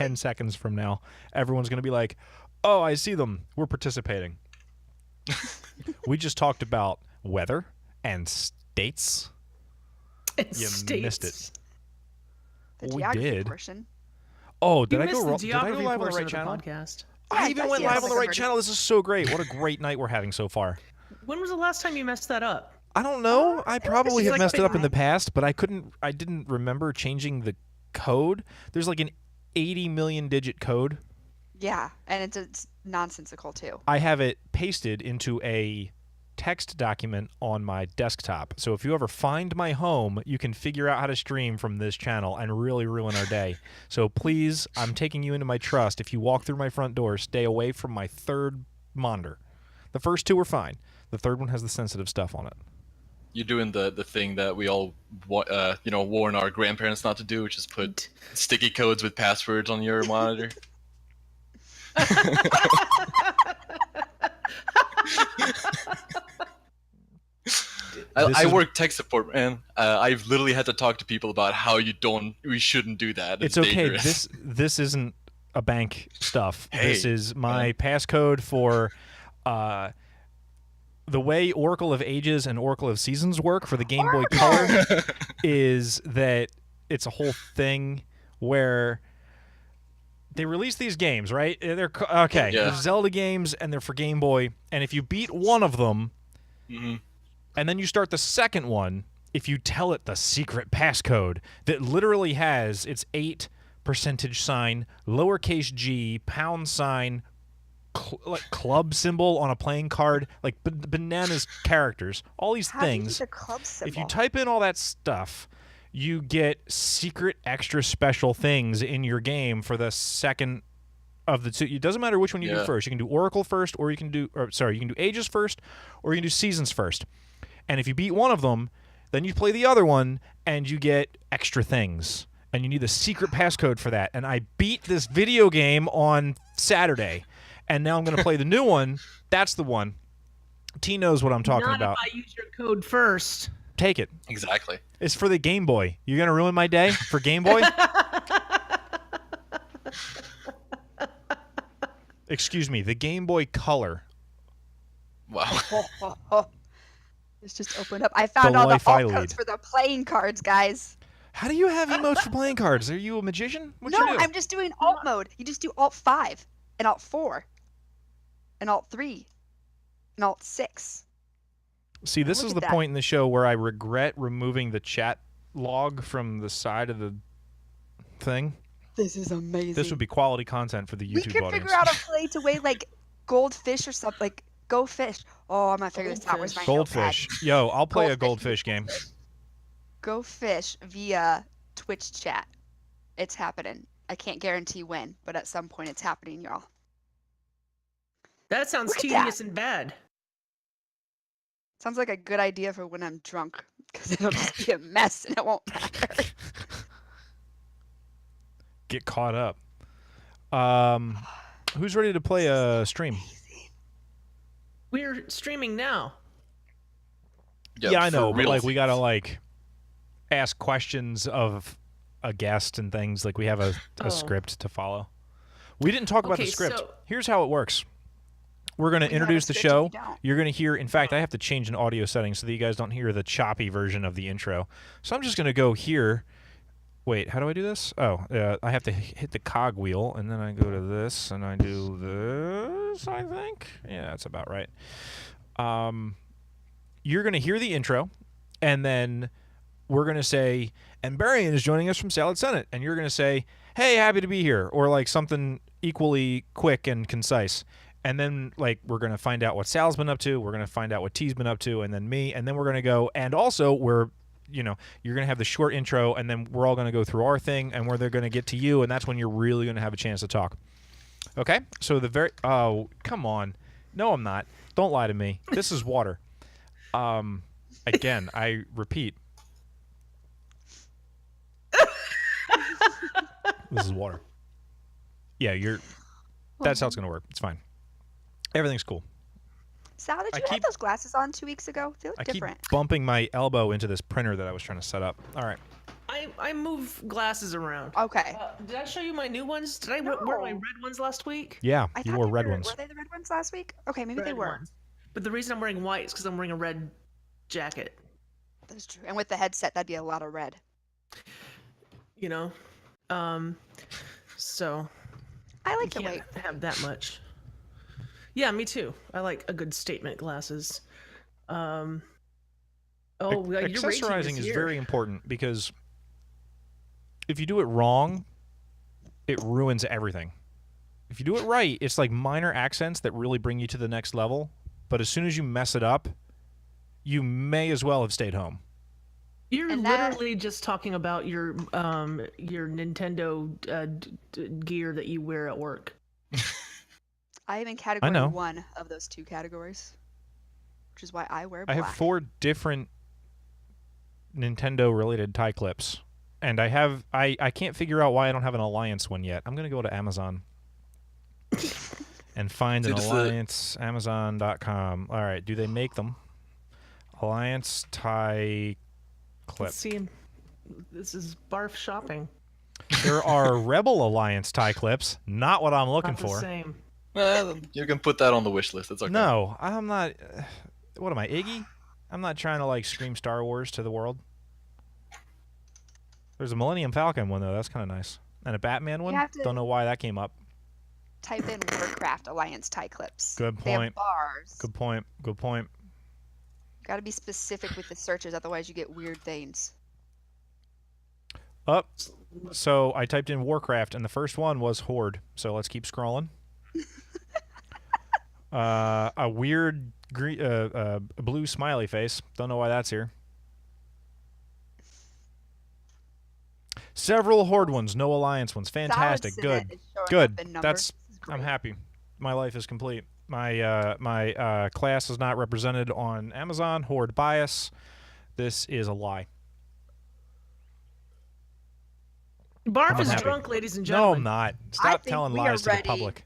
10 seconds from now, everyone's going to be like, oh, I see them. We're participating. We just talked about weather and states. You missed it. The We geography did. portion. Oh, did I go live live on the right channel? Podcast. I even went live on the right channel. This is so great. What a great night we're having so far. When was the last time you messed that up? I don't know. I probably have messed it up in the time. past, but I didn't remember changing the code. There's like an 80 million digit code. Yeah, and it's nonsensical too. I have it pasted into a text document on my desktop. So if you ever find my home, you can figure out how to stream from this channel and really ruin our day. So please, I'm taking you into my trust. If you walk through my front door, stay away from my third monitor. The first two are fine. The third one has the sensitive stuff on it. You're doing the thing that we all warn our grandparents not to do, which is put sticky codes with passwords on your monitor. I work tech support, man. I've literally had to talk to people about how we shouldn't do that. It's okay. This isn't a bank stuff. Hey, this is my passcode for the way Oracle of Ages and Oracle of Seasons work for the Game Boy Color is that it's a whole thing where they release these games, right? They're okay. Yeah. They're Zelda games, and they're for Game Boy. And if you beat one of them, and then you start the second one, if you tell it the secret passcode that literally has its 8 percentage sign, lowercase g, pound sign, like club symbol on a playing card, like bananas characters, all these things. The club symbol? If you type in all that stuff, you get secret extra special things in your game for the second of the two. It doesn't matter which one you do first. You can do Oracle first, or you can do Ages first, or you can do Seasons first. And if you beat one of them, then you play the other one, and you get extra things. And you need the secret passcode for that. And I beat this video game on Saturday, and now I'm going to play the new one. That's the one. T knows what I'm talking about. Not if I use your code first. Take it. Exactly. It's for the Game Boy. You're going to ruin my day for Game Boy? Excuse me, the Game Boy Color. Wow. It's just opened up. I found all the life I alt lead. codes for the playing cards, guys. How do you have emotes for playing cards? Are you a magician? What'd No, you do? I'm just doing alt mode. You just do alt 5 and alt 4 and alt 3 and alt 6. See, this Look is at the that. point in the show where I regret removing the chat log from the side of the thing. This is amazing. This would be quality content for the We YouTube could audience. figure out a play to weigh like goldfish or something. Like go fish. Oh, I'm gonna figure this out. Where's my Goldfish. notepad? Yo, I'll play a Goldfish. goldfish game. Go fish via Twitch chat. It's happening. I can't guarantee when, but at some point it's happening, y'all. That sounds Look at tedious that. and bad. Sounds like a good idea for when I'm drunk, because it'll just be a mess and it won't matter. Get caught up. Who's ready to play a stream? We're streaming now. Yeah, I know, for but like real. we gotta like ask questions of a guest and things. Like we have a Oh. script to follow. We didn't talk about the Okay, script. so- Here's how it works. We're going to We have a introduce the script and show. we don't. You're going to hear, in fact, I have to change an audio setting so that you guys don't hear the choppy version of the intro. So I'm just going to go here. Wait, how do I do this? Oh, I have to hit the cog wheel, and then I go to this, and I do this, I think. Yeah, that's about right. You're going to hear the intro, and then we're going to say, and Berrien is joining us from Salad Senate, and you're going to say, hey, happy to be here, or like something equally quick and concise. And then, like, we're going to find out what Sal's been up to. We're going to find out what T's been up to, and then me. And then we're going to go, and also you're going to have the short intro, and then we're all going to go through our thing, and where they're going to get to you, and that's when you're really going to have a chance to talk. Okay? So oh, come on. No, I'm not. Don't lie to me. This is water. Again, I repeat. This is water. Yeah, that's how it's going to work. It's fine. Everything's cool. Sal, did you have those glasses on 2 weeks ago? They look different. Keep bumping my elbow into this printer that I was trying to set up. All right. I move glasses around. Okay. Did I show you my new ones? Did I wear my No. red ones last week? Yeah, I you thought wore they red were, ones. Were they the red ones last week? Okay, maybe they Red were. ones. But the reason I'm wearing white is because I'm wearing a red jacket. That's true. And with the headset, that'd be a lot of red. You know, so I you like the can't white. have that much. Yeah, me too. I like a good statement glasses. Oh, well, you're rating Accessorizing this is year. very important because if you do it wrong, it ruins everything. If you do it right, it's like minor accents that really bring you to the next level. But as soon as you mess it up, you may as well have stayed home. You're And that- literally just talking about your Nintendo gear that you wear at work. I am in category know. 1 of those 2 categories, which is why I wear I black. have 4 different Nintendo-related tie clips, and I can't figure out why I don't have an Alliance one yet. I'm gonna go to Amazon and find an Dude, Alliance. Amazon.com. All right, do they make them? Alliance tie clip. Let's see, this is barf shopping. There are Rebel Alliance tie clips. Not what I'm looking Not the for. same. You can put that on the wish list. It's okay. No, I'm not. What am I, Iggy? I'm not trying to like scream Star Wars to the world. There's a Millennium Falcon one though. That's kind of nice. And a Batman one. have to- Don't know why that came up. Type in Warcraft Alliance tie clips. Good They have point. bars. Good point. Good point. Got to be specific with the searches, otherwise you get weird things. Up. So I typed in Warcraft, and the first one was Horde. So let's keep scrolling. A weird blue smiley face. Don't know why that's here. Several Horde ones, no Alliance ones. Fantastic. Solid Good. Senate is showing Good. up in numbers. That's. This is I'm great. happy. My life is complete. My class is not represented on Amazon. Horde bias. This is a lie. Barf I'm is happy. drunk, ladies and No, gentlemen. I'm not. Stop think telling we are lies to the ready. public.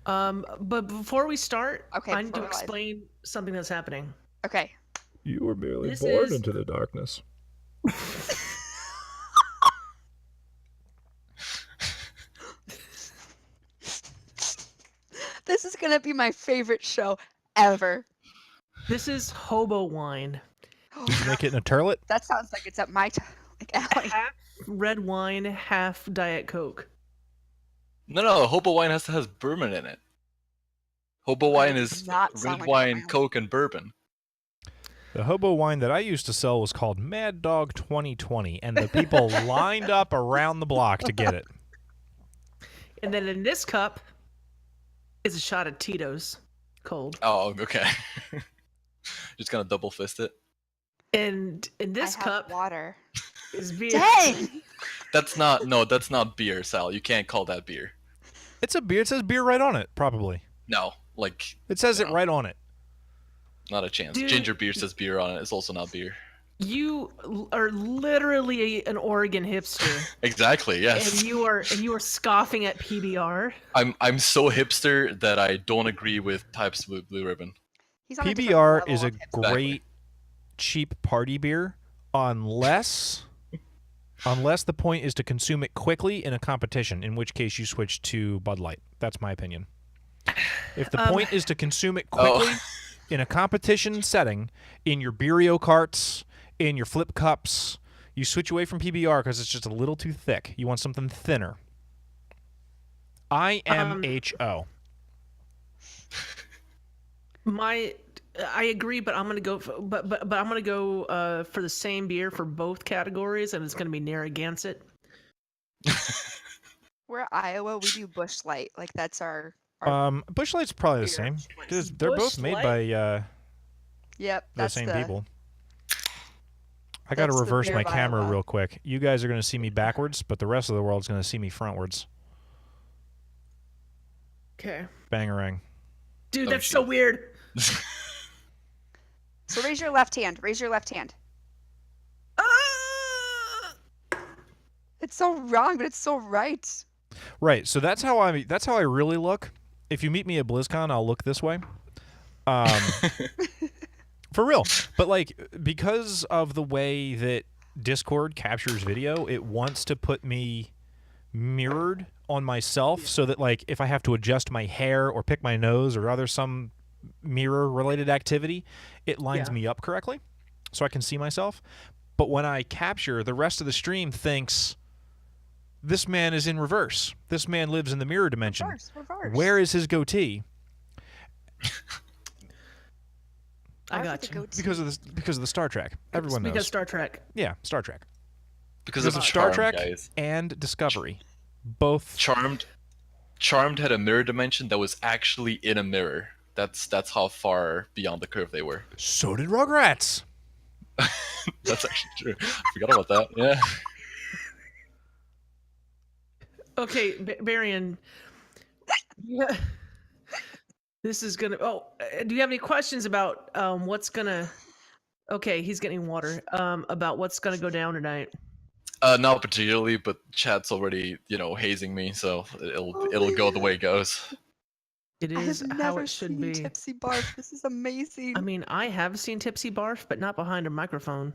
But before we start, Okay, I need to before we live. explain something that's happening. Okay. You were merely This born is- into the darkness. This is going to be my favorite show ever. This is hobo wine. Did you make it in a turlet? That sounds like it's up my alley. Half red wine, half Diet Coke. No. Hobo wine has bourbon in it. Hobo wine is not sound red like wine, wine. Coke, and bourbon. The hobo wine that I used to sell was called Mad Dog 2020, and the people lined up around the block to get it. And then in this cup is a shot of Tito's, cold. Oh, okay. Just gonna double fist it. And in this I have cup water. is beer. Dang! That's not beer, Sal. You can't call that beer. It's a beer. It says beer right on it, probably. No, like It says it No. right on it. not a chance. Dude. Ginger beer says beer on it. It's also not beer. You are literally an Oregon hipster, Exactly. Yes. and you are scoffing at PBR. I'm so hipster that I don't agree with types of Blue Ribbon. He's on a different PBR level is a of hipster. great, cheap party beer, unless the point is to consume it quickly in a competition, in which case you switch to Bud Light. That's my opinion. If the point is to consume it quickly in a competition setting, in your Beerio carts, in your flip cups, you switch away from PBR because it's just a little too thick. You want something thinner. IMHO. I agree, but I'm gonna go. But I'm gonna go for the same beer for both categories, and it's gonna be Narragansett. We're Iowa. We do Bush Light. Like that's our Bush Light's probably the beer same. choice. 'Cause they're both Busch made Light? by Yep, the that's same the people. I got to that's the reverse beer my of camera Iowa. real quick. You guys are going to see me backwards, but the rest of the world's going to see me frontwards. Okay, Bangarang. dude, Oh, that's so shit. weird. So raise your left hand. Raise your left hand. Ah! It's so wrong, but it's so right. Right. So that's how I really look. If you meet me at BlizzCon, I'll look this way. For real. But like because of the way that Discord captures video, it wants to put me mirrored on myself so that, like, if I have to adjust my hair or pick my nose or other some mirror related activity, it lines me up correctly so I can see myself. But when I capture, the rest of the stream thinks this man is in reverse. This man lives in the mirror dimension. Reverse. Where is his goatee? I got you. Because of the Star Trek. Everyone knows. Because Star Trek. Yeah, Star Trek. Because of Star Charmed, Trek guys. and Discovery. Both. Charmed had a mirror dimension that was actually in a mirror. That's how far beyond the curve they were. So did Rugrats. That's actually true. I forgot about that. Yeah. Okay, Berrien. Yeah. This is gonna. Oh, do you have any questions about what's gonna? Okay, he's getting water. About what's gonna go down tonight. Not particularly, but chat's already, hazing me, so it'll go the way it goes. It is how it should be. Tipsy Barf. This is amazing. I mean, I have seen Tipsy barf, but not behind a microphone.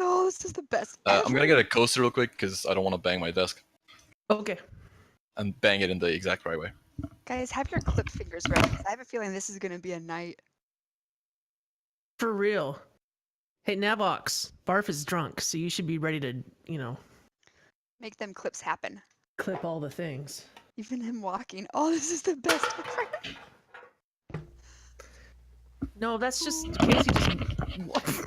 Oh, this is the best. I'm gonna get a coaster real quick because I don't want to bang my desk. Okay. And bang it in the exact right way. Guys, have your clip fingers ready. I have a feeling this is gonna be a night. For real. Hey, Navox, Barf is drunk, so you should be ready to, Make them clips happen. clip all the things. Even him walking. Oh, this is the best. No, that's just Casey just.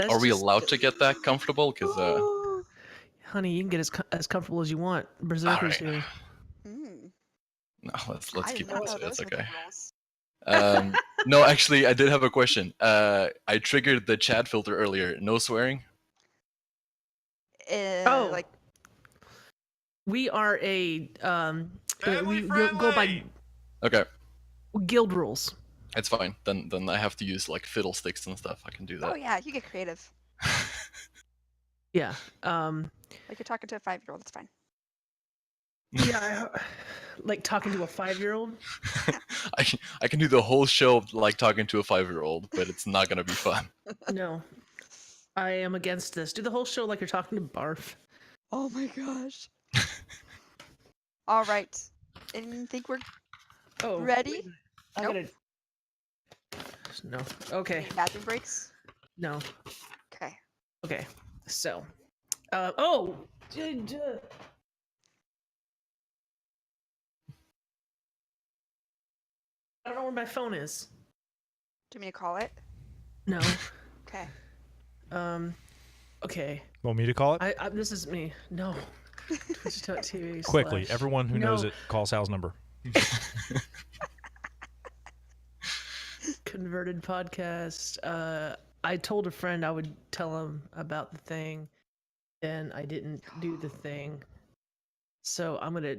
Are we allowed to get that comfortable? Because Honey, you can get as comfortable as you want. Berserker's here. no, let's keep it this way. That's okay. Rules. No, actually, I did have a question. I triggered the chat filter earlier. No swearing. Like We are a we go by Okay, guild rules. it's fine. Then I have to use like fiddlesticks and stuff. I can do that. oh yeah, you get creative. Yeah. Like you're talking to a 5-year-old. It's fine. Yeah. Like talking to a 5-year-old. I can do the whole show like talking to a 5-year-old, but it's not gonna be fun. No, I am against this. Do the whole show like you're talking to Barf. Oh my gosh. All right. And think we're ready? I Nope. gotta. No. Okay. Bathroom breaks? No. Okay. Okay. So. I don't know where my phone is. Do you want me to call it? No. Okay. Okay. Want me to call it? I this is me. No. Twitch.tv. Quickly, everyone who knows No. it, call Sal's number. Converted podcast. I told a friend I would tell him about the thing, and I didn't do the thing. So I'm gonna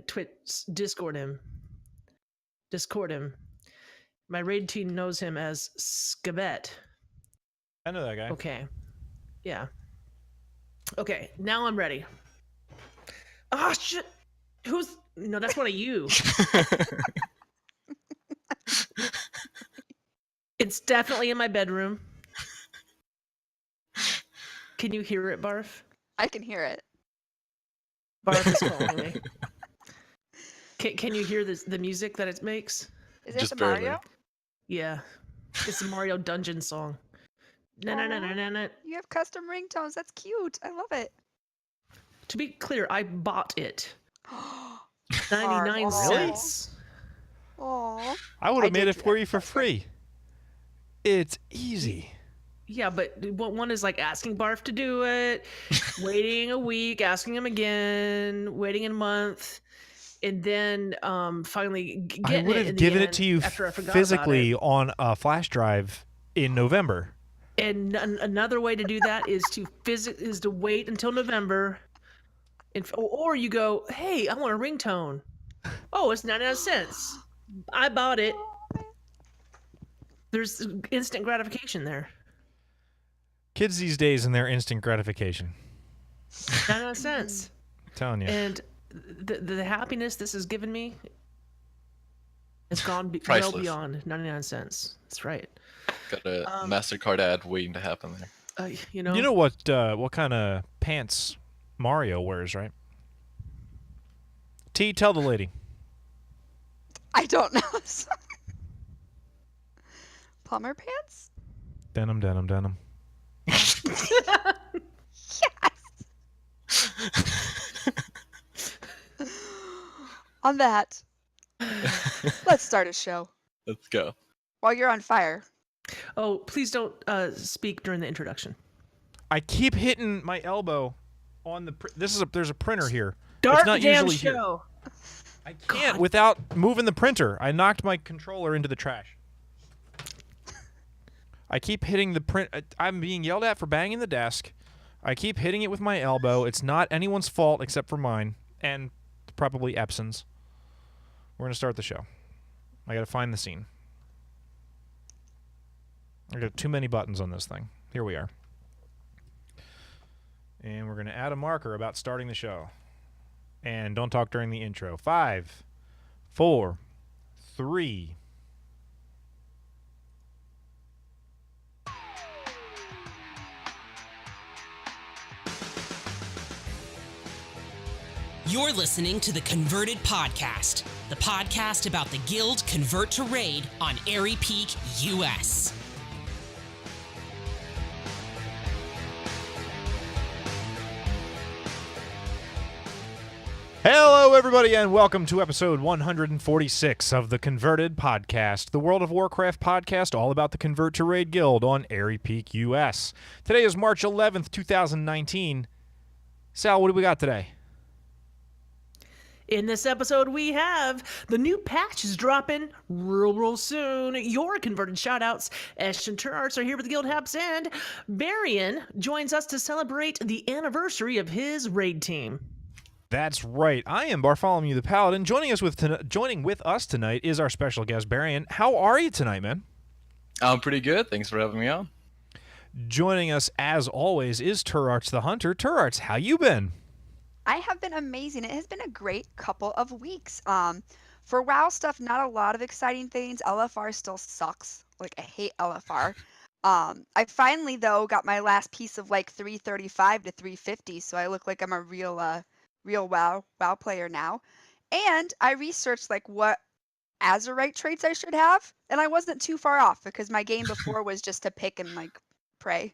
Discord him. My raid team knows him as Skabet. I know that guy. Okay. Yeah. Okay, now I'm ready. Ah, shit! No, that's one of you. It's definitely in my bedroom. Can you hear it, Barf? I can hear it. Barf is calling me. Can you hear the music that it makes? Is it Just the barely. Mario? Yeah. It's a Mario Dungeon song. Na na na na na na. You have custom ringtones. That's cute. I love it. To be clear, I bought it. Oh, 99 Really? cents. I would have I made did it do for that. you for free. It's easy. Yeah, but one is like asking Barf to do it, waiting a week, asking him again, waiting a month, and then finally I getting would it. have in the given it end to you after I forgot physically about on a flash drive in November. it. And another way to do that is to wait until November, or you go, hey, I want a ringtone. Oh, it's 99 cents. I bought it. There's instant gratification there. Kids these days and their instant gratification. 99 cents. I'm telling you. And the happiness this has given me It's gone well Priceless. beyond 99 cents. That's right. Got a MasterCard ad waiting to happen there. You know. You know what kind of pants Mario wears, right? T, tell the lady. I don't know. Plumber pants? Denim, denim, denim. Yes. On that, let's start a show. Let's go. While you're on fire. Oh, please don't speak during the introduction. I keep hitting my elbow on the. There's a printer here. Start it's not the damn usually here. show. I can't without moving the printer. I knocked my controller into the trash. I keep hitting the print. I'm being yelled at for banging the desk. I keep hitting it with my elbow. It's not anyone's fault except for mine and probably Epson's. We're gonna start the show. I gotta find the scene. I got too many buttons on this thing. Here we are. And we're gonna add a marker about starting the show. And don't talk during the intro. 5, 4, 3. You're listening to the Converted Podcast, the podcast about the guild Convert to Raid on Airy Peak, US. Hello, everybody, and welcome to episode 146 of the Converted Podcast, the World of Warcraft podcast all about the Convert to Raid guild on Airy Peak, US. Today is March 11th, 2019. Sal, what do we got today? In this episode, we have the new patch is dropping real soon. Your converted shoutouts, Eshelon and Turarts are here with the Guild Haps, and Berrien joins us to celebrate the anniversary of his raid team. That's right. I am Barfolomew the Paladin. Joining with us tonight is our special guest, Berrien. How are you tonight, man? I'm pretty good. Thanks for having me on. Joining us, as always, is Turarts the Hunter. Turarts, how you been? I have been amazing. It has been a great couple of weeks. For WoW stuff, not a lot of exciting things. LFR still sucks. Like, I hate LFR. I finally, though, got my last piece of like 335 to 350, so I look like I'm a real WoW player now. And I researched like what Azurite traits I should have, and I wasn't too far off because my game before was just to pick and like pray,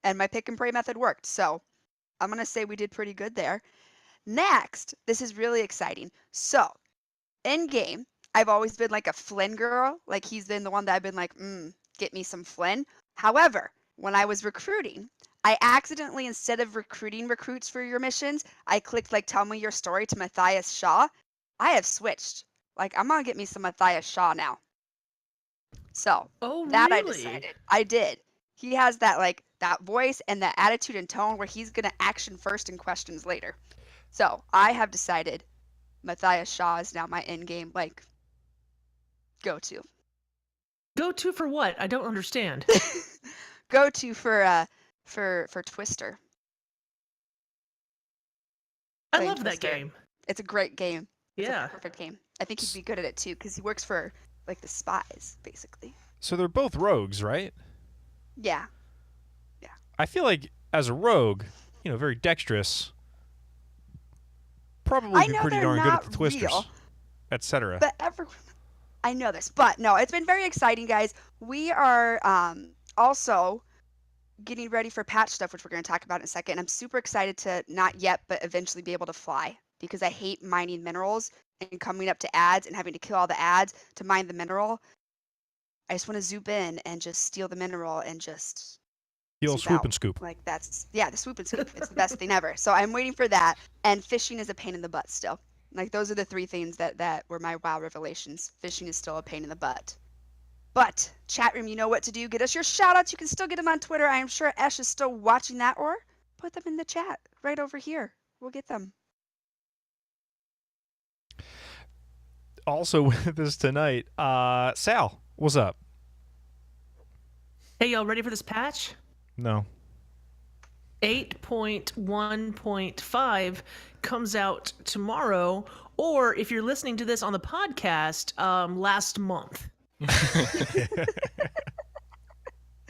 and my pick and pray method worked. So I'm gonna say we did pretty good there. Next, this is really exciting. So in game, I've always been like a Flynn girl. Like he's been the one that I've been like, get me some Flynn. However, when I was recruiting, I accidentally, instead of recruiting recruits for your missions, I clicked like tell me your story to Matthias Shaw. I have switched. Like I'm gonna get me some Matthias Shaw now. So that I decided. I did. He has that like that voice and that attitude and tone where he's gonna action first and questions later. So I have decided Matthias Shaw is now my in-game like go-to. Go-to for what? I don't understand. Go-to for Twister. I Playing love that Twister. game. It's a great game. It's Yeah. a perfect game. I think he'd be good at it too because he works for like the spies basically. So they're both rogues, right? Yeah. I feel like as a rogue, very dexterous, probably I be know pretty they're darn good at not the twisters, real, etc. but I know this, but no, it's been very exciting, guys. We are also getting ready for patch stuff, which we're going to talk about in a second. I'm super excited to not yet, but eventually be able to fly because I hate mining minerals and coming up to ads and having to kill all the ads to mine the mineral. I just want to zoom in and just steal the mineral and just The old zoom swoop out. and scoop. Like the swoop and scoop. It's the best thing ever. So I'm waiting for that. And fishing is a pain in the butt still. Like those are the three things that were my WoW revelations. Fishing is still a pain in the butt. But chat room, you know what to do. Get us your shout outs. You can still get them on Twitter. I am sure Esh is still watching that, or put them in the chat right over here. We'll get them. Also with us tonight, Sal, what's up? Hey, y'all ready for this patch? No. 8.1.5 comes out tomorrow or if you're listening to this on the podcast, last month.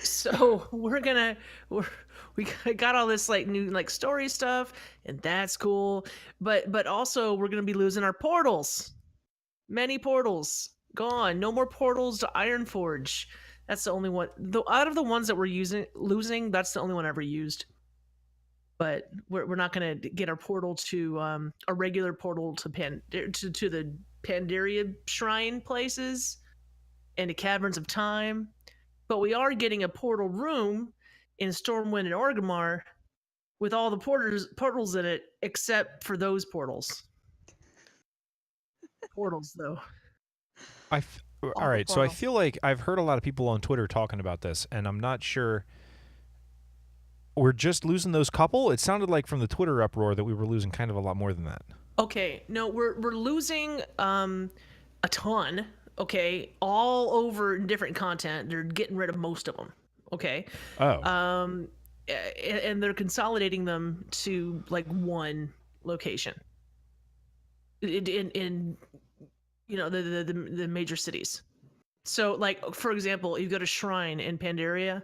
So we got all this like new like story stuff, and that's cool. But also we're gonna be losing our portals. Many portals gone. No more portals to Ironforge. That's the only one. Out of the ones that we're losing, that's the only one I ever used. But we're not gonna get our portal to a regular portal to the Pandaria Shrine places and the Caverns of Time. But we are getting a portal room in Stormwind and Orgrimmar with all the portals in it, except for those portals. Portals, though. All right, so I feel like I've heard a lot of people on Twitter talking about this, and I'm not sure. We're just losing those couple? It sounded like from the Twitter uproar that we were losing kind of a lot more than that. Okay, no, we're losing a ton. Okay, all over different content. They're getting rid of most of them. Okay. Oh. And they're consolidating them to like one location. In the major cities. So like for example, you go to Shrine in Pandaria,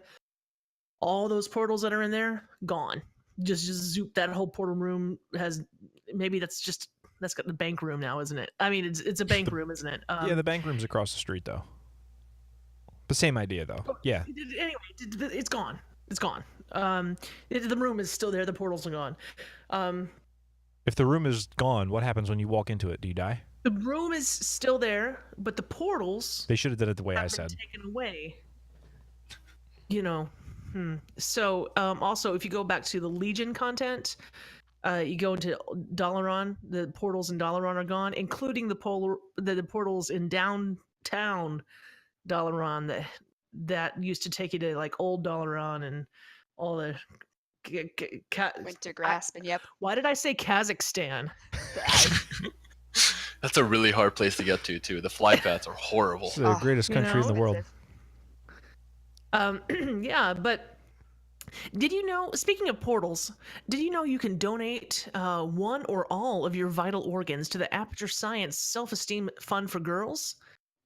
all those portals that are in there gone. Just zoop. That whole portal room has that's got the bank room now, isn't it? I mean, it's a bank room, isn't it? Yeah, the bank room's across the street, though. The same idea, though. Yeah. Anyway, it's gone. It's gone. The room is still there. The portals are gone. If the room is gone, what happens when you walk into it? Do you die? The room is still there, but the portals. They should have did it the way I said. Taken away. So, also, if you go back to the Legion content. You go into Dalaran, the portals in Dalaran are gone, including the portals in downtown Dalaran that used to take you to like old Dalaran and all the Winter Grasp, and yep. Why did I say Kazakhstan? That's a really hard place to get to too. The fly paths are horrible. It's the greatest country in the world. Yeah, but did you know, speaking of portals, did you know you can donate one or all of your vital organs to the Aperture Science Self-Esteem Fund for Girls?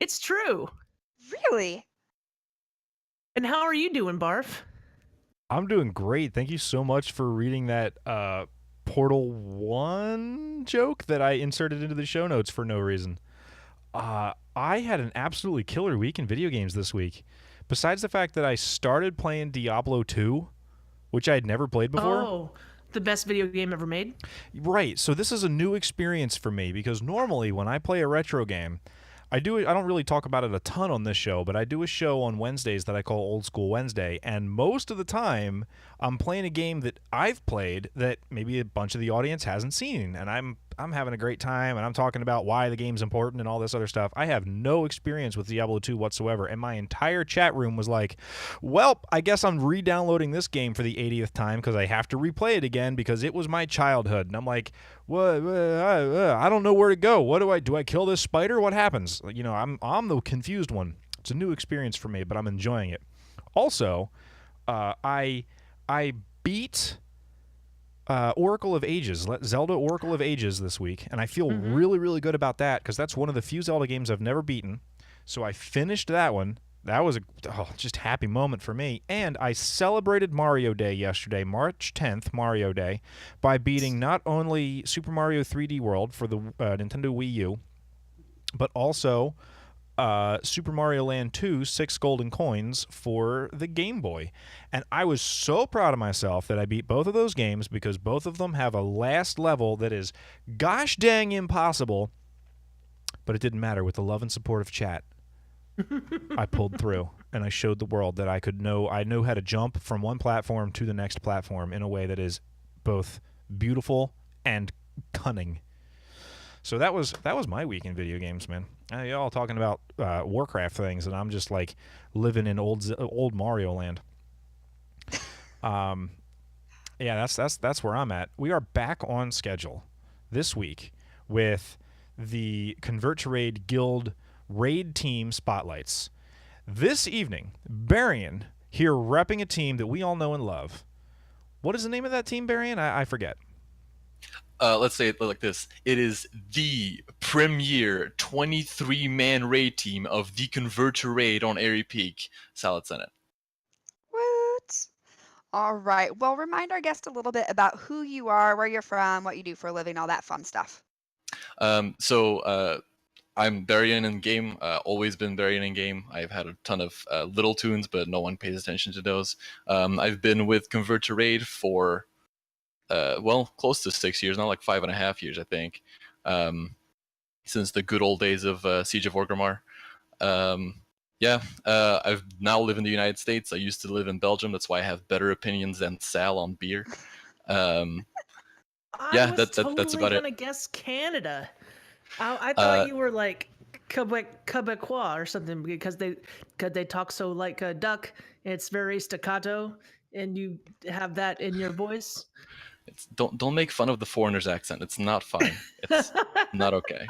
It's true. Really? And how are you doing, Barf? I'm doing great. Thank you so much for reading that Portal 1 joke that I inserted into the show notes for no reason. I had an absolutely killer week in video games this week. Besides the fact that I started playing Diablo 2, which I had never played before. Oh, the best video game ever made? Right. So this is a new experience for me because normally when I play a retro game, I don't really talk about it a ton on this show, but I do a show on Wednesdays that I call Old School Wednesday, and most of the time I'm playing a game that I've played that maybe a bunch of the audience hasn't seen, and I'm having a great time, and I'm talking about why the game's important and all this other stuff. I have no experience with Diablo 2 whatsoever, and my entire chat room was like, well, I guess I'm re-downloading this game for the 80th time because I have to replay it again because it was my childhood. And I'm like, what? I don't know where to go. What do I kill this spider? What happens? You know, I'm the confused one. It's a new experience for me, but I'm enjoying it. Also, I beat Oracle of Ages, Zelda Oracle of Ages this week, and I feel really, really good about that because that's one of the few Zelda games I've never beaten. So I finished that one. That was a just happy moment for me. And I celebrated Mario Day yesterday, March 10th, Mario Day, by beating not only Super Mario 3D World for the Nintendo Wii U, but also Super Mario Land 2, 6 golden coins for the Game Boy. And I was so proud of myself that I beat both of those games because both of them have a last level that is gosh dang impossible, but it didn't matter. With the love and support of chat, I pulled through, and I showed the world that I know how to jump from one platform to the next platform in a way that is both beautiful and cunning. So that was my week in video games, man. Y'all talking about Warcraft things, and I'm just like living in old Mario land. Yeah, that's where I'm at. We are back on schedule this week with the Convert to Raid Guild Raid Team Spotlights. This evening, Berrien here repping a team that we all know and love. What is the name of that team, Berrien? I forget. let's say it like this. It is the premier 23-man raid team of the Convert to Raid on Airy Peak, Salad Senate. Woot! All right. Well, remind our guest a little bit about who you are, where you're from, what you do for a living, all that fun stuff. I'm Berrien in game. Always been Berrien in game. I've had a ton of little tunes, but no one pays attention to those. I've been with Convert to Raid for close to 6 years now, like 5.5 years, I think, since the good old days of Siege of Orgrimmar. I've now live in the United States. I used to live in Belgium. That's why I have better opinions than Sal on beer. I was that's about gonna it. guess Canada. I thought you were like Quebecois or something because they talk so like a duck. It's very staccato, and you have that in your voice. Don't make fun of the foreigner's accent. It's not fine. It's not okay.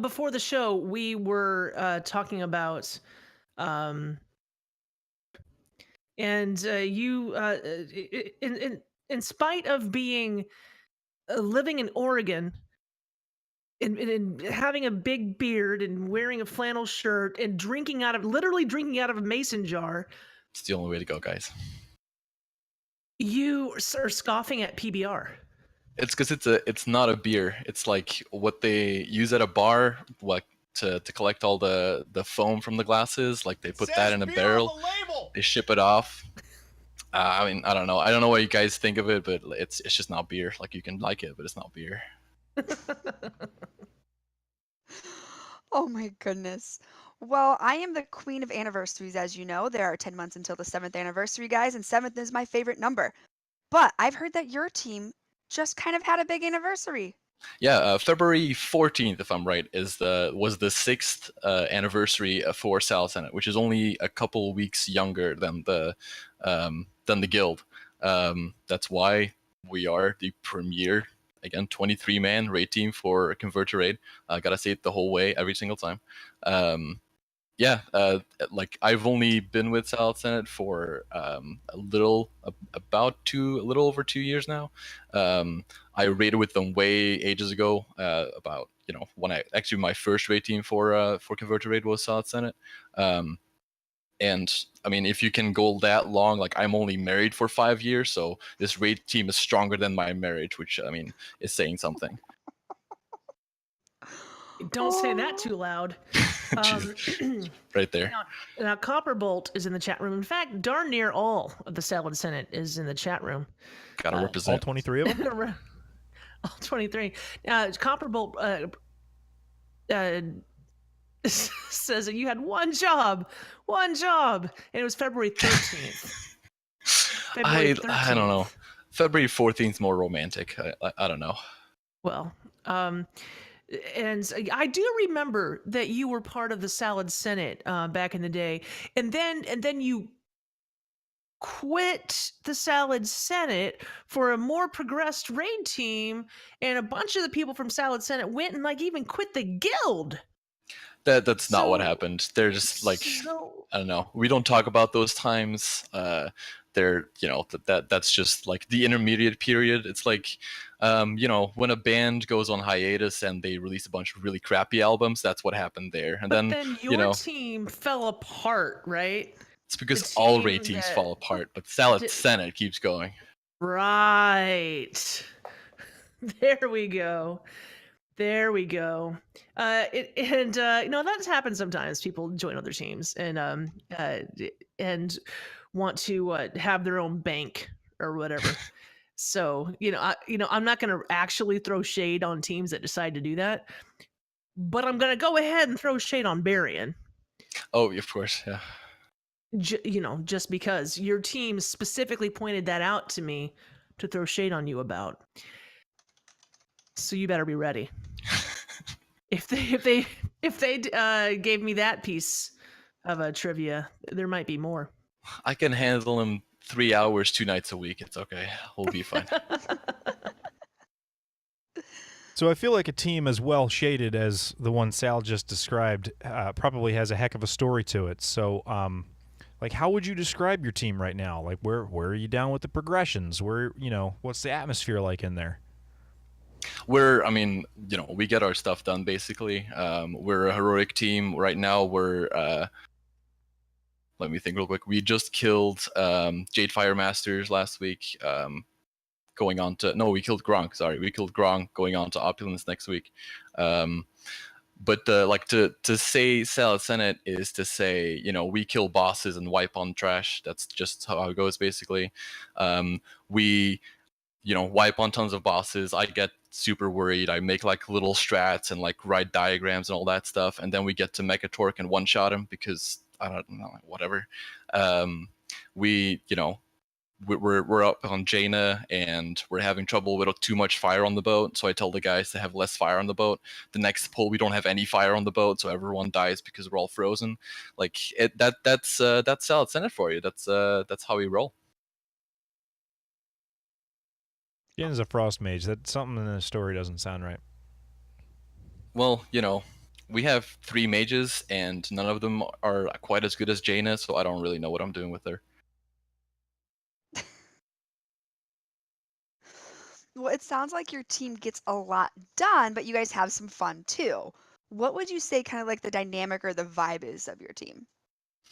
Before the show, we were talking about, and you, in spite of being living in Oregon, and having a big beard and wearing a flannel shirt and literally drinking out of a mason jar, It's the only way to go, guys. you are scoffing at PBR. It's because it's not a beer. It's like what they use at a bar, like to collect all the foam from the glasses. Like they put that in a barrel. They ship it off. I mean, I don't know. I don't know what you guys think of it, but it's just not beer. Like you can like it, but it's not beer. Oh my goodness. Well, I am the queen of anniversaries, as you know. There are 10 months until the 7th anniversary, guys, and 7th is my favorite number. But I've heard that your team just kind of had a big anniversary. Yeah, February 14th, if I'm right, was the 6th anniversary for Salad Senate, which is only a couple weeks younger than the guild. That's why we are the premier, again, 23-man raid team for Convert to Raid. Gotta say it the whole way, every single time. Like I've only been with Salad Senate for a little over 2 years now. I raided with them way ages ago. About when my first raid team for Convert to Raid was Salad Senate. And I mean, if you can go that long, like I'm only married for 5 years, so this raid team is stronger than my marriage, which I mean is saying something. Don't say that too loud. Right there. Now, Copperbolt is in the chat room. In fact, darn near all of the Salad Senate is in the chat room. Gotta represent All 23 of them? All 23. Copperbolt says that you had one job, and it was February 13th. I don't know. February 14th is more romantic. I don't know. Well, and I do remember that you were part of the Salad Senate back in the day, and then you quit the Salad Senate for a more progressed raid team, and a bunch of the people from Salad Senate went and even quit the guild. That's not what happened. They're just I don't know. We don't talk about those times. They're that's just like the intermediate period. It's like when a band goes on hiatus and they release a bunch of really crappy albums. That's what happened there. And then your team fell apart, right? It's because all raid teams fall apart, but Salad Senate keeps going. Right. There we go. That happens sometimes. People join other teams and want to have their own bank or whatever. So I'm not going to actually throw shade on teams that decide to do that, but I'm going to go ahead and throw shade on Berrien. Oh, of course, yeah. Just because your team specifically pointed that out to me to throw shade on you about. So you better be ready. If they gave me that piece of trivia, there might be more. I can handle them 3 hours, 2 nights a week. It's okay. We'll be fine. So I feel like a team as well shaded as the one Sal just described probably has a heck of a story to it. So Like, how would you describe your team right now? Like, where are you down with the progressions? What's the atmosphere like in there? I mean, we get our stuff done basically. We're a heroic team right now. Let me think real quick. We just killed Jade Fire Masters last week. We killed Gronk. Sorry, we killed Gronk. Going on to Opulence next week. But to say Salad Senate is to say, we kill bosses and wipe on trash. That's just how it goes basically. We wipe on tons of bosses. I get super worried. I make like little strats and like write diagrams and all that stuff, and then we get to Mecha Torque and one shot him because I don't know, whatever. We're up on Jaina and we're having trouble with too much fire on the boat. So I tell the guys to have less fire on the boat. The next pull, we don't have any fire on the boat, so everyone dies because we're all frozen. Like that's Salad Senate for you. That's how we roll. Jin's a frost mage. That something in the story doesn't sound right. Well, we have 3 mages and none of them are quite as good as Jaina, so I don't really know what I'm doing with her. Well, it sounds like your team gets a lot done, but you guys have some fun too. What would you say kind of like the dynamic or the vibe is of your team?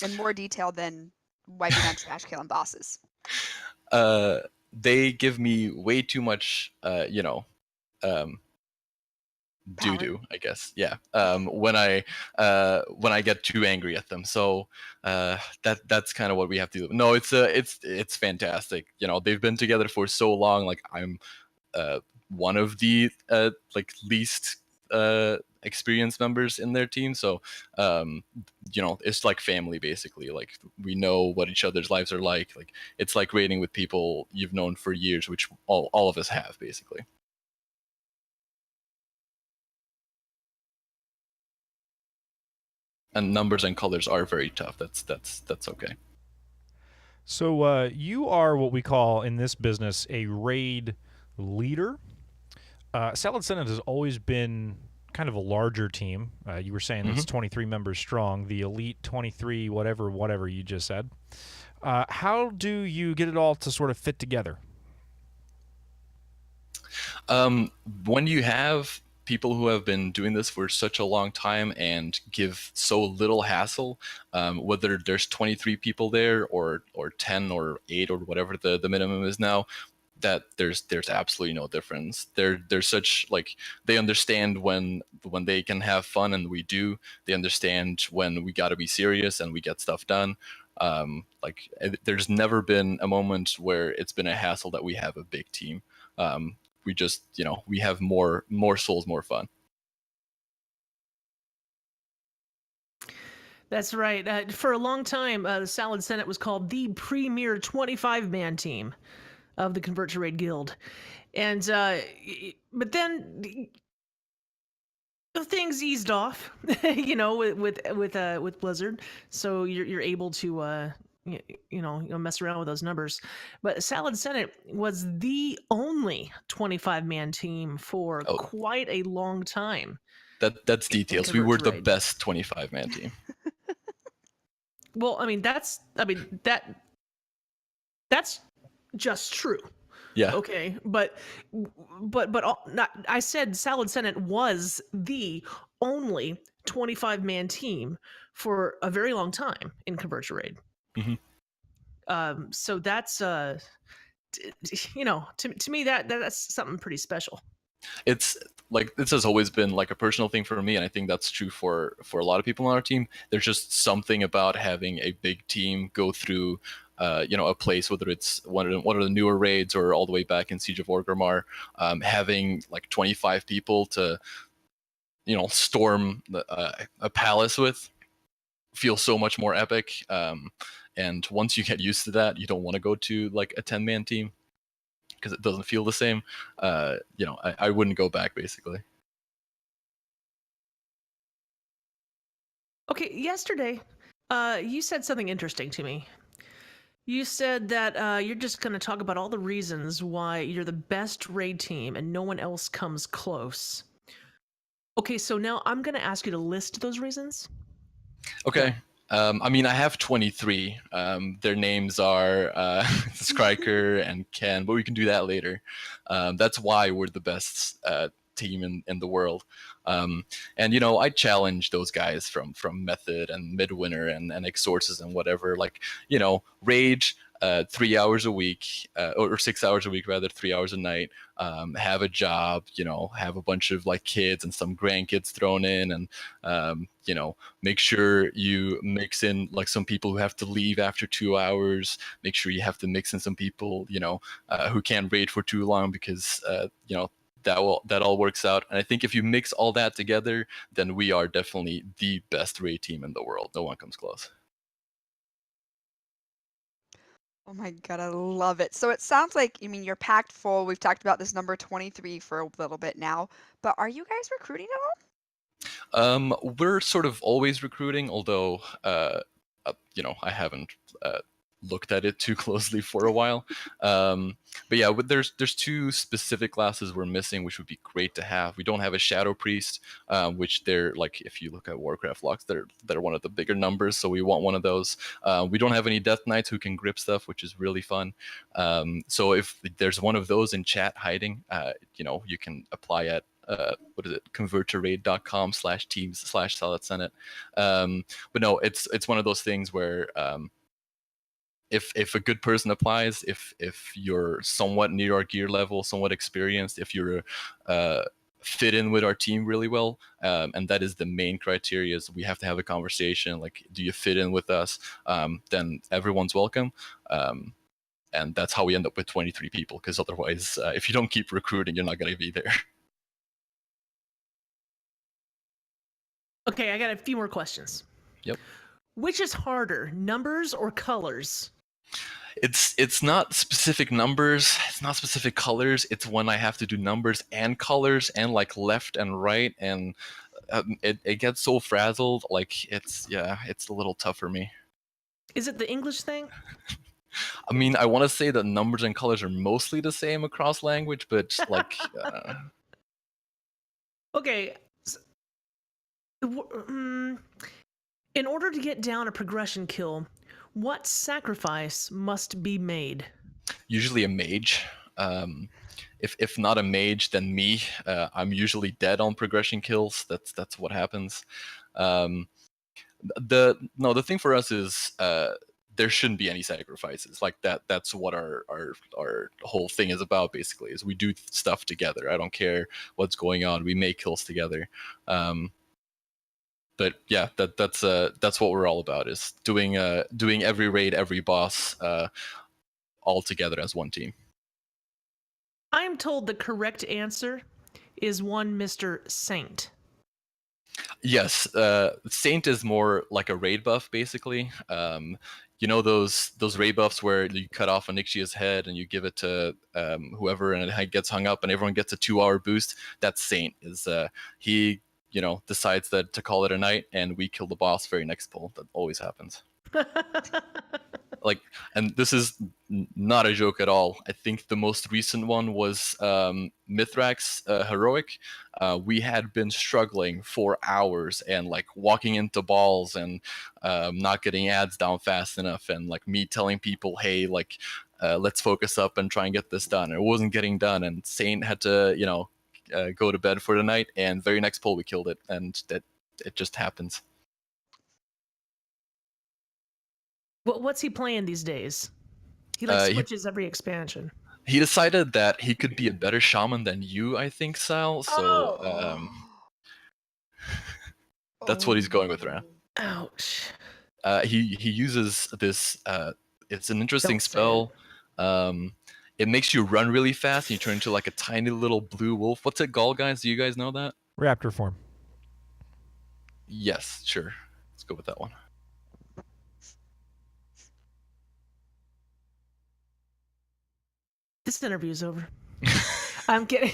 In more detail than wiping on trash, killing bosses. They give me way too much, doo-doo, I guess. Yeah. When I get too angry at them. So that's kind of what we have to do. No, it's fantastic. They've been together for so long. Like I'm one of the least experienced members in their team, so it's like family basically. Like we know what each other's lives are like it's like raiding with people you've known for years, which all of us have basically. And numbers and colors are very tough. That's okay. So you are what we call in this business a raid leader. Salad Senate has always been kind of a larger team. You were saying it's 23 members strong, the elite 23, whatever you just said. How do you get it all to sort of fit together? When you have people who have been doing this for such a long time and give so little hassle, whether there's 23 people there or 10 or 8 or whatever the minimum is now, that there's absolutely no difference. They're such like they understand when they can have fun, and we do. They understand when we got to be serious and we get stuff done. There's never been a moment where it's been a hassle that we have a big team. We just we have more souls, more fun. That's right. For a long time, the Salad Senate was called the premier 25-man team of the Convert to Raid Guild, and but then things eased off, with Blizzard, so you're able to mess around with those numbers. But Salad Senate was the only 25-man team for quite a long time. That's details. We were the best 25-man team. Well, that's just true. Yeah. Okay, but I said Salad Senate was the only 25-man team for a very long time in Convert to Raid. Mm-hmm. So that's to me that's something pretty special. It's like this has always been like a personal thing for me, and I think that's true for a lot of people on our team. There's just something about having a big team go through a place, whether it's one of the newer raids or all the way back in Siege of Orgrimmar, having like 25 people to storm a palace with feels so much more epic. And once you get used to that, you don't want to go to like a 10-man team because it doesn't feel the same. I wouldn't go back basically. Okay, yesterday, you said something interesting to me. You said that you're just going to talk about all the reasons why you're the best raid team and no one else comes close. Okay, so now I'm going to ask you to list those reasons. Okay. I mean, I have 23. Their names are Skriker and Ken, but we can do that later. That's why we're the best team in the world. And I challenge those guys from Method and Midwinter and Exorces and whatever. Like, Rage 3 hours a week, or 6 hours a week rather, 3 hours a night. Have a job, have a bunch of like kids and some grandkids thrown in, and make sure you mix in like some people who have to leave after 2 hours. Make sure you have to mix in some people, who can't raid for too long, because that all works out. And I think if you mix all that together, then we are definitely the best raid team in the world. No one comes close. Oh my god, I love it. So it sounds like, you're packed full. We've talked about this number 23 for a little bit now, but are you guys recruiting at all? We're sort of always recruiting, although I haven't looked at it too closely for a while. But yeah, there's two specific classes we're missing, which would be great to have. We don't have a Shadow Priest, which they're like, if you look at Warcraft logs, they're one of the bigger numbers, so we want one of those. We don't have any Death Knights who can grip stuff, which is really fun. So if there's one of those in chat hiding, you can apply at what is it, converttoraid.com/teams/Solid but no, it's one of those things where if a good person applies, if you're somewhat near our gear level, somewhat experienced, if you're fit in with our team really well, and that is the main criteria, is we have to have a conversation like, do you fit in with us? Then everyone's welcome. And that's how we end up with 23 people, because otherwise, if you don't keep recruiting, you're not going to be there. Okay, I got a few more questions. Yep. Which is harder, numbers or colors? It's not specific numbers, it's not specific colors. It's when I have to do numbers and colors and like left and right, and it gets so frazzled. Like it's a little tough for me. Is it the English thing? I mean, I want to say that numbers and colors are mostly the same across language, but like. Okay. In order to get down a progression kill, what sacrifice must be made? Usually a mage. If not a mage, then me. I'm usually dead on progression kills. That's what happens. The thing for us is there shouldn't be any sacrifices. Like that's what our whole thing is about, basically, is we do stuff together. I don't care what's going on. We make kills together. But yeah, that's what we're all about, is doing every raid, every boss, all together as one team. I am told the correct answer is one Mr. Saint. Yes, Saint is more like a raid buff, basically. Those raid buffs where you cut off a Nixia's head and you give it to whoever, and it gets hung up and everyone gets a 2-hour boost. That's Saint. Is he decides that to call it a night, and we kill the boss very next pull. That always happens. Like, and this is not a joke at all. I think the most recent one was Mithrax Heroic. We had been struggling for hours and like walking into balls and not getting ads down fast enough, and like me telling people, hey, like let's focus up and try and get this done. It wasn't getting done, and Saint had to go to bed for the night, and very next pull we killed it, and that it just happens. What's he playing these days? He switches every expansion. He decided that he could be a better shaman than you, I think, Sal. So that's what he's going with right now. Ouch. He uses this. It's an interesting spell. It makes you run really fast, and you turn into like a tiny little blue wolf. What's it called, guys? Do you guys know that? Raptor form. Yes, sure. Let's go with that one. This interview's over. I'm kidding.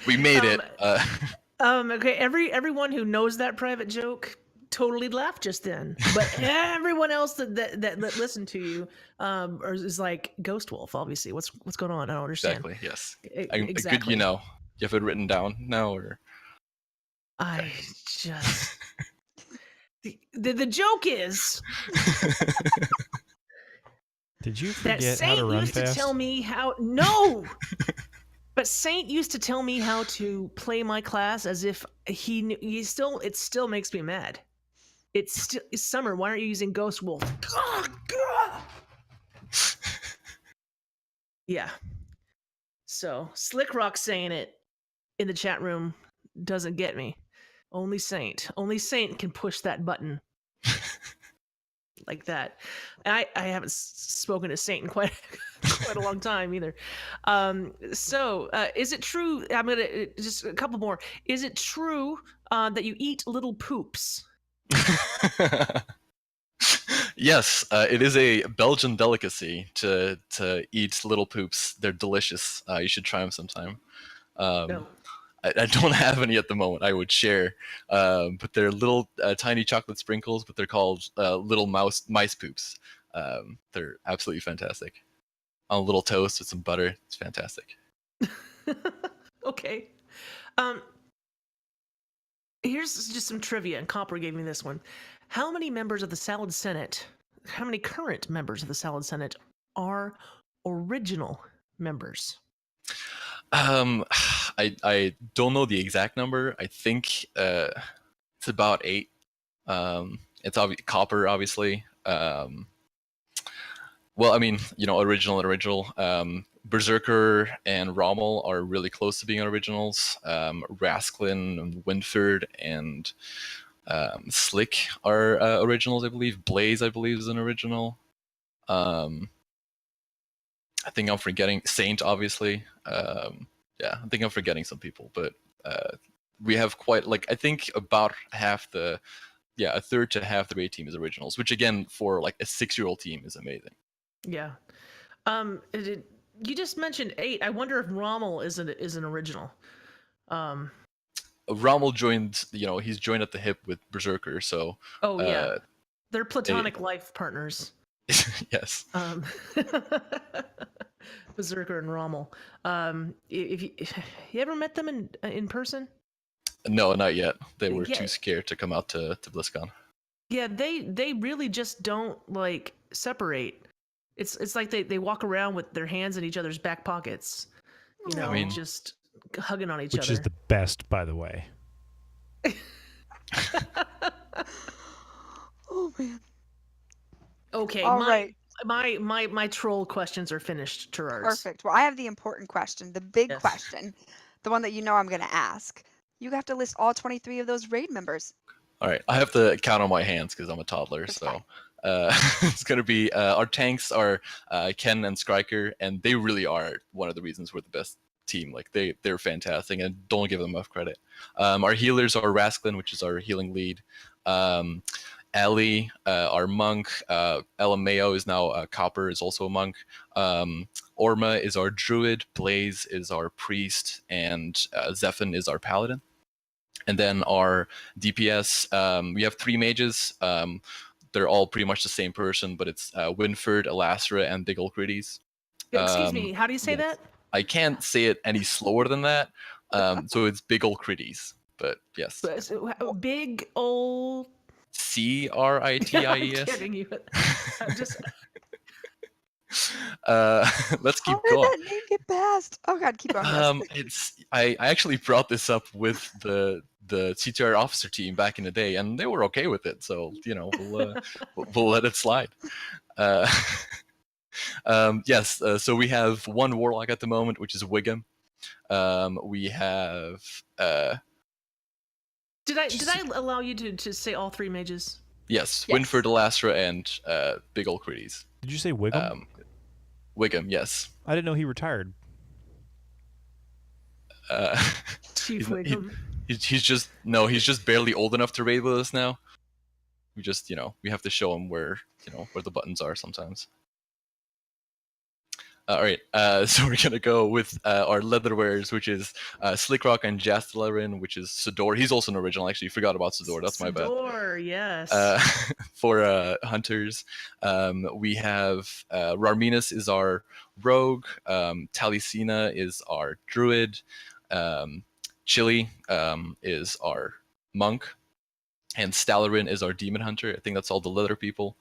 We made it. Okay, everyone who knows that private joke totally laughed just then, but everyone else that listened to you is like, Ghost Wolf, obviously. What's going on? I don't understand. Exactly. Yes. Exactly. Good. You have it written down now, or? I just The joke is Did you that forget how to Saint run used fast? to tell me how. No! But Saint used to tell me how to play my class as if he knew. It still makes me mad. It's Summer. Why aren't you using Ghost Wolf? Yeah. So Slick Rock saying it in the chat room doesn't get me. Only Saint can push that button like that. And I haven't spoken to Saint in quite a long time either. So is it true? I'm gonna just a couple more. Is it true that you eat little poops? Yes, it is a Belgian delicacy to eat little poops. They're delicious. You should try them sometime. No. I don't have any at the moment. I would share, but they're little tiny chocolate sprinkles, but they're called little mice poops. They're absolutely fantastic. On a little toast with some butter, it's fantastic. Okay. Here's just some trivia, and Copper gave me this one. How many members of the Salad Senate, how many current members of the Salad Senate are original members? I don't know the exact number. I think it's about 8. It's Copper, obviously. Well, I mean, original. Berserker and Rommel are really close to being originals. Rasklin and Winford and Slick are originals, I believe. Blaze, I believe, is an original. I think I'm forgetting Saint, obviously. Yeah, I think I'm forgetting some people, but we have quite, I think about a third to half the raid team is originals, which again, for a 6-year-old team is amazing. Yeah. You just mentioned 8. I wonder if Rommel is an original. Rommel joined, he's joined at the hip with Berserker, so. Oh yeah, they're platonic life partners. Yes. Berserker and Rommel. If you ever met them in person? No, not yet. They were Yeah. too scared to come out to BlizzCon. Yeah, they really just don't separate. It's like they walk around with their hands in each other's back pockets, just hugging on each other. Which is the best, by the way. Oh man. Okay, All right. My troll questions are finished, Turarts. Perfect. Well, I have the important question, the big Yes. question, the one that I'm going to ask. You have to list all 23 of those raid members. All right, I have to count on my hands because I'm a toddler. That's So it's going to be our tanks are Ken and Skriker, and they really are one of the reasons we're the best team. They're fantastic, and don't give them enough credit. Our healers are Rasklin, which is our healing lead. Ellie, our monk. Mayo is now Copper, is also a monk. Orma is our druid. Blaze is our priest, and Zephin is our paladin. And then our DPS, we have 3 mages. They're all pretty much the same person, but it's Winford, Elastra, and Big Ol' Critties. Excuse me, how do you say that? I can't say it any slower than that. So it's Big Ol' Critties. But yes. Big Ol' CRITIES. I'm kidding you. I'm just. Let's keep How did going. that name get passed? Oh God, keep on. I actually brought this up with the CTR officer team back in the day, and they were okay with it. So we'll let it slide. Yes. So we have 1 warlock at the moment, which is Wiggum. We have. Did I allow you to say all 3 mages? Yes, Winford, Elastra, and Big Ol' Critties. Did you say Wiggum? Wiggum, yes. I didn't know he retired. Chief Wiggum. He's just barely old enough to raid with us now. We just, we have to show him where the buttons are sometimes. All right, so we're gonna go with our leatherwares, which is Slickrock and Jastelerin, which is Sidor. He's also an original. Actually, forgot about Sidor. That's my bad. Sidor, yes. For hunters, we have Rarminus is our rogue. Talisina is our druid. Chili is our monk, and Stalarin is our demon hunter. I think that's all the leather people.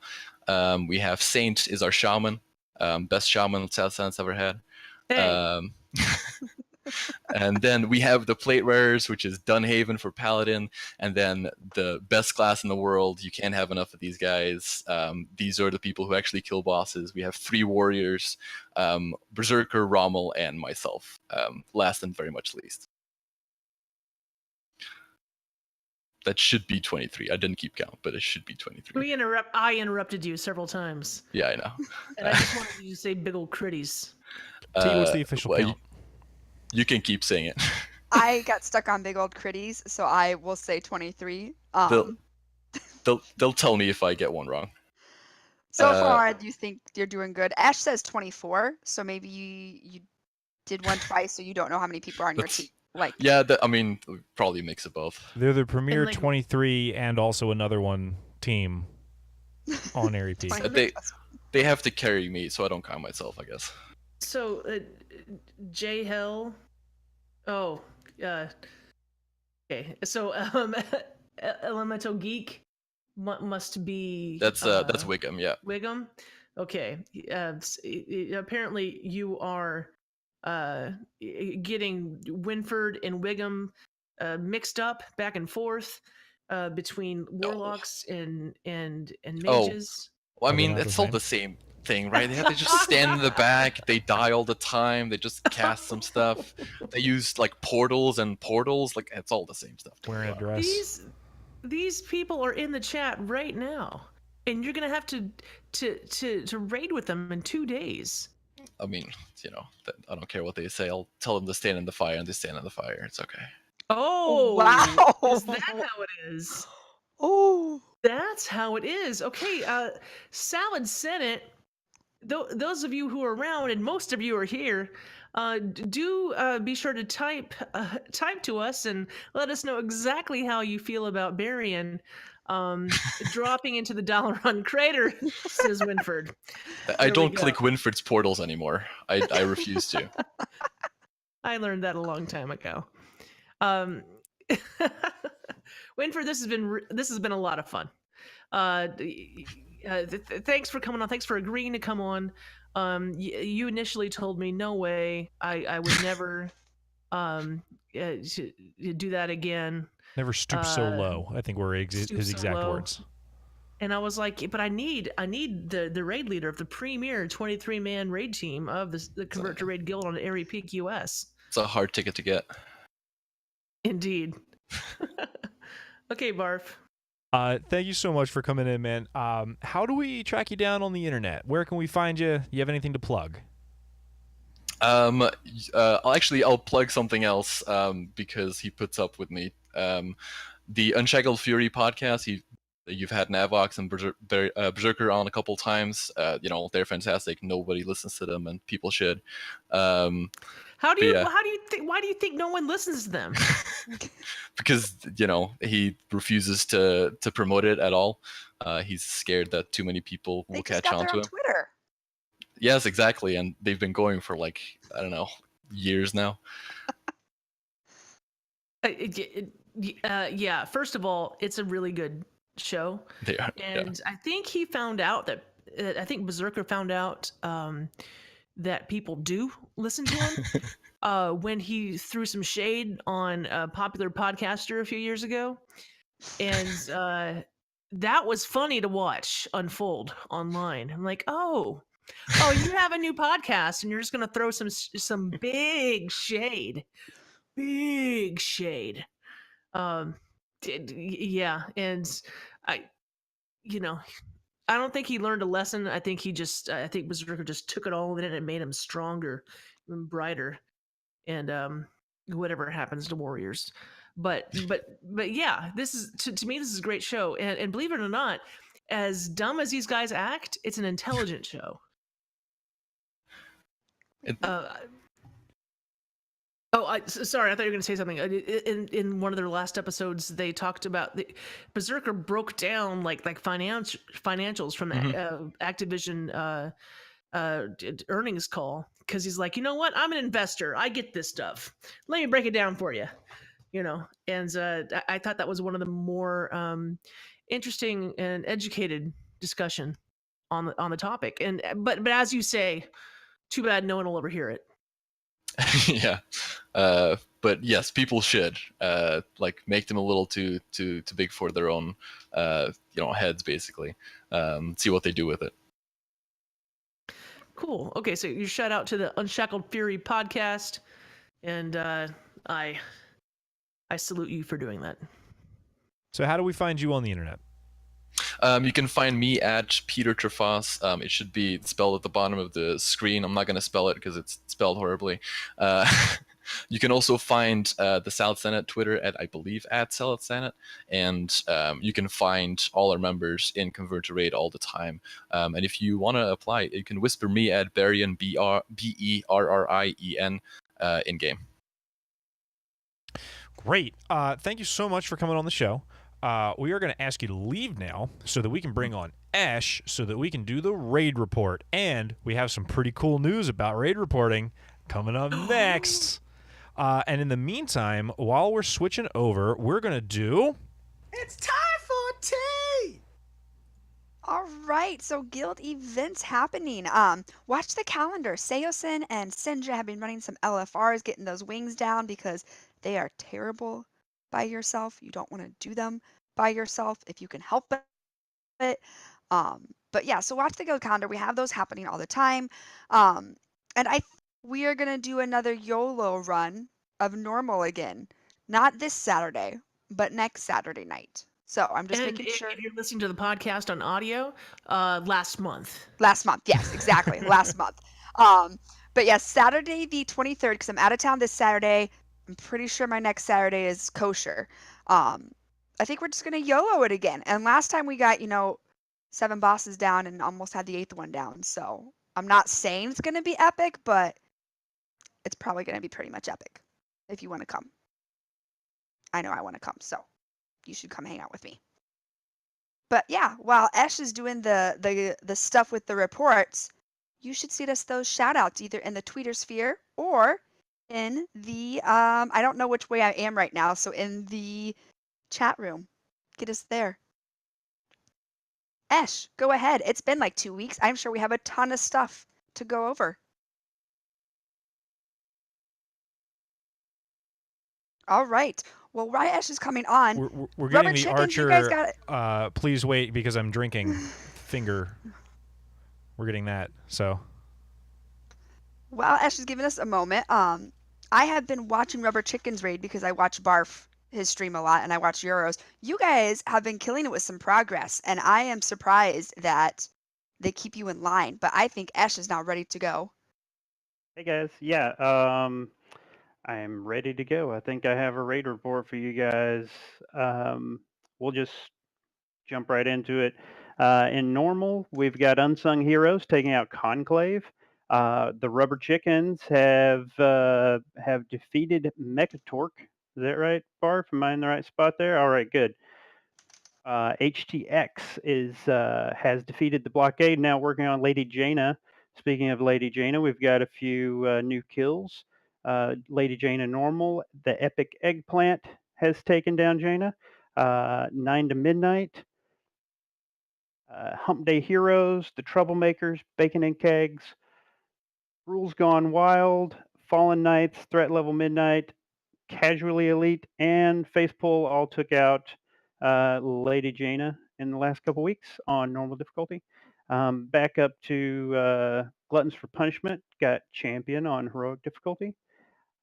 We have Saint is our shaman, best shaman South Sands ever had. Hey. And then we have the plate wearers, which is Dunhaven for paladin, and then the best class in the world. You can't have enough of these guys. These are the people who actually kill bosses. We have 3 warriors, Berserker, Rommel, and myself. Last and very much least. That should be 23. I didn't keep count, but it should be 23. I interrupted you several times. Yeah, I know. And I just wanted you to say big old critties. T, what's the official count? You can keep saying it. I got stuck on big old critties, so I will say 23. They'll tell me if I get one wrong. So far, do you think you're doing good? Ash says 24, so maybe you did one twice, so you don't know how many people are on your team. Like, yeah, I mean, probably a mix of both. They're the premier like, 23 and also another one team on Airy Peak. They have to carry me, so I don't count myself, I guess. So, J Hell. Oh, okay. So, Elemental Geek must be. That's Wiggum, yeah. Wiggum. Okay. Apparently, you are getting Winford and Wiggum mixed up back and forth between warlocks and mages. Well, I mean, it's all the same thing, right? They have to just stand in the back. They die all the time. They just cast some stuff. They use like portals. Like it's all the same stuff. Wearing a dress. These people are in the chat right now, and you're gonna have to raid with them in 2 days. I mean, I don't care what they say. I'll tell them to stand in the fire, and they stand in the fire. It's okay. Oh, wow! Is that how it is? Oh, that's how it is. Okay, Salad Senate. Those of you who are around, and most of you are here, do be sure to type to us and let us know exactly how you feel about Berrien dropping into the Dalaran crater, says Winford. I don't click Winford's portals anymore. I refuse to. I learned that a long time ago. Winford, this has been a lot of fun. Thanks for coming on. Thanks for agreeing to come on. You initially told me no way. I would never do that again. Never stoop so low, I think were his exact words. And I was like, but I need the raid leader of the premier 23-man raid team of the Convert to Raid Guild on Airy Peak, US. It's a hard ticket to get. Indeed. Okay, Barf. Thank you so much for coming in, man. How do we track you down on the internet? Where can we find you? You have anything to plug? I'll plug something else because he puts up with me. The Unshackled Fury podcast. You've had Navox and Berserker on a couple times. They're fantastic. Nobody listens to them, and people should. Why do you think no one listens to them? Because he refuses to promote it at all. He's scared that too many people will catch on to him. Twitter. Yes, exactly, and they've been going for years now. Yeah. First of all, it's a really good show. They are, and I think he found out that I think Berserker found out that people do listen to him when he threw some shade on a popular podcaster a few years ago, and that was funny to watch unfold online. I'm like, oh, you have a new podcast, and you're just gonna throw some big shade. Yeah, and I don't think he learned a lesson. I think Berserker just took it all in and it made him stronger and brighter. And whatever happens to Warriors, but yeah, this is to me this is a great show. And believe it or not, as dumb as these guys act, it's an intelligent show. Sorry, I thought you were going to say something. In one of their last episodes, they talked about Berserker broke down like financials from the Activision earnings call, because he's like, you know what? I'm an investor. I get this stuff. Let me break it down for you. And I thought that was one of the more interesting and educated discussion on the topic. And but as you say, too bad no one will ever hear it. Yeah, but yes, people should like make them a little too big for their own heads, basically. See what they do with it. Cool. Okay, so you shout out to the Unshackled Fury podcast, and I salute you for doing that. So how do we find you on the internet? You can find me at Peter Trefas. It should be spelled at the bottom of the screen. I'm not going to spell it because it's spelled horribly. You can also find the Salad Senate Twitter at, I believe, at Salad Senate. And you can find all our members in Convert to Raid all the time. And if you want to apply, you can whisper me at Berrien, Berrien, in-game. Great. Thank you so much for coming on the show. We are going to ask you to leave now so that we can bring on Esh so that we can do the raid report. And we have some pretty cool news about raid reporting coming up next. And in the meantime, while we're switching over, we're going to do... It's time for tea! All right, so guild events happening. Watch the calendar. Seosin and Senja have been running some LFRs, getting those wings down because they are terrible by yourself. You don't want to do them by yourself if you can help it. But yeah, so watch the guild calendar. We have those happening all the time. And we are gonna do another YOLO run of normal again. Not this Saturday, but next Saturday night. So I'm just making sure. If you're listening to the podcast on audio, last month. Last month, yes, exactly, last month. But yes, Saturday the 23rd, because I'm out of town this Saturday. I'm pretty sure my next Saturday is kosher. I think we're just gonna YOLO it again. And last time we got 7 bosses down and almost had the 8th one down. So I'm not saying it's gonna be epic, but it's probably gonna be pretty much epic. If you want to come, I know I want to come, so you should come hang out with me. But yeah, while Esh is doing the stuff with the reports, you should see us those shout outs either in the Tweeter sphere or in the I don't know which way I am right now, so in the chat room. Get us there. Esh, go ahead. It's been like 2 weeks. I'm sure we have a ton of stuff to go over. All right. Well, Ryesh is coming on. We're getting Rubber the chickens, Archer. you guys got Please wait because I'm drinking finger. We're getting that. So. While Ash is giving us a moment, I have been watching Rubber Chickens raid because I watch Barf his stream a lot and I watch Euros. You guys have been killing it with some progress, and I am surprised that they keep you in line. But I think Ash is now ready to go. Hey guys, yeah, I'm ready to go. I think I have a raid report for you guys. We'll just jump right into it. In normal, we've got Unsung Heroes taking out Conclave. The Rubber Chickens have defeated Mechatorque. Is that right, Barf? Am I in the right spot there? All right, good. HTX has defeated the Blockade. Now working on Lady Jaina. Speaking of Lady Jaina, we've got a few new kills. Lady Jaina normal. The Epic Eggplant has taken down Jaina. 9 to Midnight. Hump Day Heroes, the Troublemakers, Bacon and Kegs, Rules Gone Wild, Fallen Knights, Threat Level Midnight, Casually Elite, and Facepull all took out Lady Jaina in the last couple weeks on normal difficulty. Back up to Gluttons for Punishment, got Champion on heroic difficulty.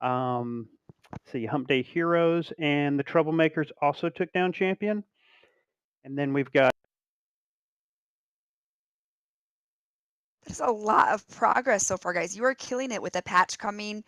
See, Hump Day Heroes and the Troublemakers also took down Champion. And then we've got... There's a lot of progress so far, guys. You are killing it with a patch coming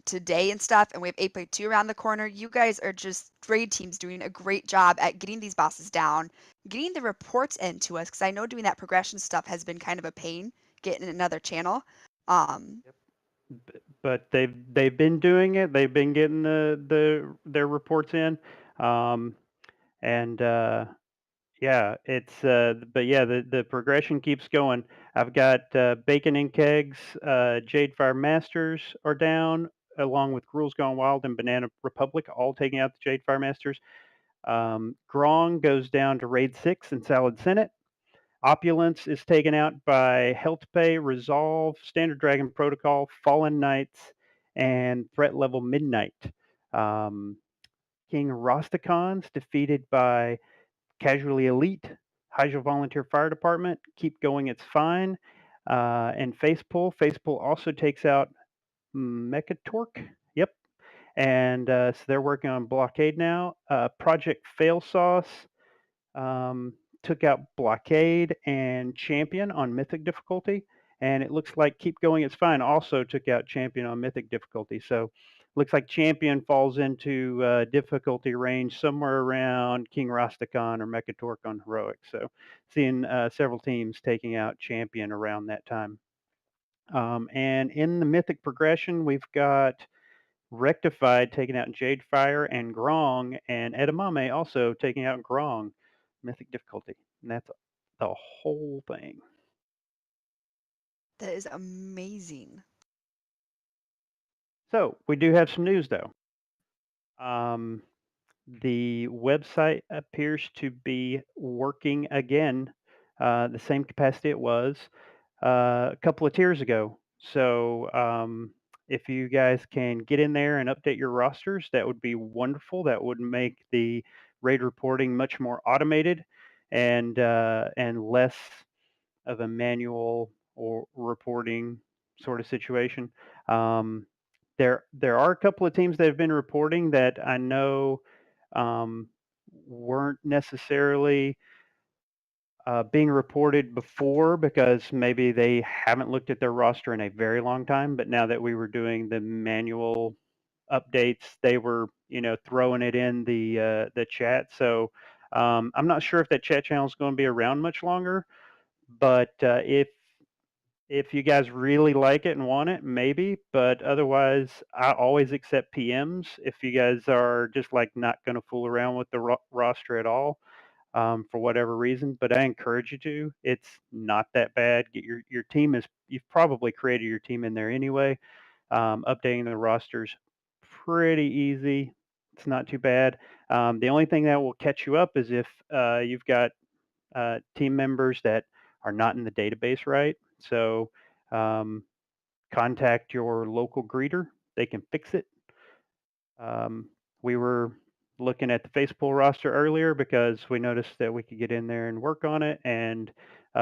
today and stuff, and we have 8.2 around the corner. You guys are just raid teams doing a great job at getting these bosses down, getting the reports into us, because I know doing that progression stuff has been kind of a pain getting another channel. But they've been doing it. They've been getting their reports in, yeah, it's but yeah, the progression keeps going. I've got Bacon and Kegs, Jadefire Masters are down. along with Gruel's Gone Wild and Banana Republic, all taking out the Jade Fire Masters. Grong goes down to Raid 6 in Salad Senate. Opulence is taken out by Health Pay, Resolve, Standard Dragon Protocol, Fallen Knights, and Threat Level Midnight. King Rostacon's defeated by Casually Elite, Hydro Volunteer Fire Department, Keep Going, It's Fine, and Facepull. Facepull also takes out Mechatorque. Yep. And so they're working on Blockade now. Project Fail Sauce took out Blockade and Champion on Mythic difficulty. And it looks like Keep Going, It's Fine also took out Champion on Mythic difficulty. So looks like Champion falls into difficulty range somewhere around King Rastakhan or Mechatorque on Heroic. So seeing several teams taking out Champion around that time. And in the Mythic progression, we've got Rectified taking out Jade Fire and Grong, and Edamame also taking out Grong, Mythic difficulty. And that's the whole thing. That is amazing. So we do have some news though. The website appears to be working again, the same capacity it was a couple of tiers ago. So if you guys can get in there and update your rosters, that would be wonderful. That would make the raid reporting much more automated and less of a manual or reporting sort of situation. There are a couple of teams that have been reporting that I know weren't necessarily being reported before because maybe they haven't looked at their roster in a very long time. But now that we were doing the manual updates, they were throwing it in the chat. So I'm not sure if that chat channel is going to be around much longer. But if you guys really like it and want it, maybe. But otherwise, I always accept PMs if you guys are just like not going to fool around with the roster at all for whatever reason. But I encourage you to. It's not that bad. Get your team is you've probably created your team in there anyway. Updating the rosters pretty easy. It's not too bad. The only thing that will catch you up is if you've got team members that are not in the database right. So contact your local greeter. They can fix it. We were looking at the Facepull roster earlier because we noticed that we could get in there and work on it. And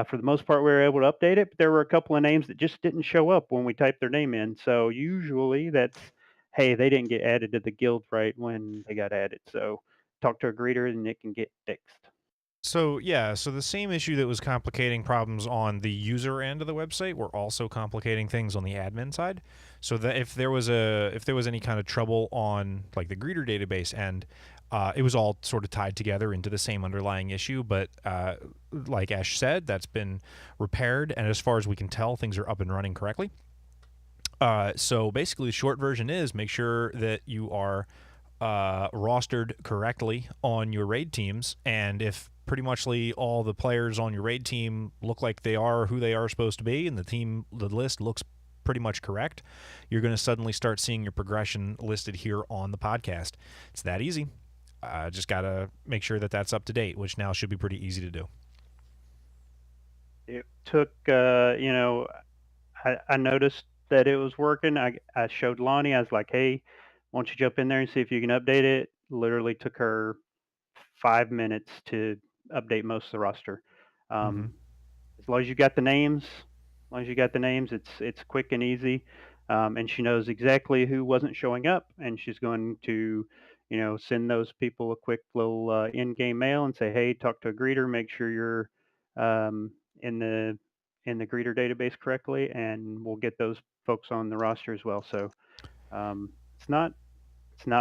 for the most part, we were able to update it. But there were a couple of names that just didn't show up when we typed their name in. So usually that's, hey, they didn't get added to the guild right when they got added. So talk to a greeter and it can get fixed. So yeah, so the same issue that was complicating problems on the user end of the website were also complicating things on the admin side. So that if there was any kind of trouble on like the greeter database end, it was all sort of tied together into the same underlying issue. But like Ash said, that's been repaired, and as far as we can tell, things are up and running correctly. So basically, the short version is make sure that you are rostered correctly on your raid teams, and if pretty much all the players on your raid team look like they are who they are supposed to be, and the list looks pretty much correct, you're going to suddenly start seeing your progression listed here on the podcast. It's that easy. Just got to make sure that that's up to date, which now should be pretty easy to do. It took, I noticed that it was working. I showed Lonnie. I was like, hey, why don't you jump in there and see if you can update it? Literally took her 5 minutes to update most of the roster. As long as you got the names, it's quick and easy. And she knows exactly who wasn't showing up, and she's going to, send those people a quick little in-game mail and say, hey, talk to a greeter, make sure you're in the greeter database correctly, and we'll get those folks on the roster as well. So it's not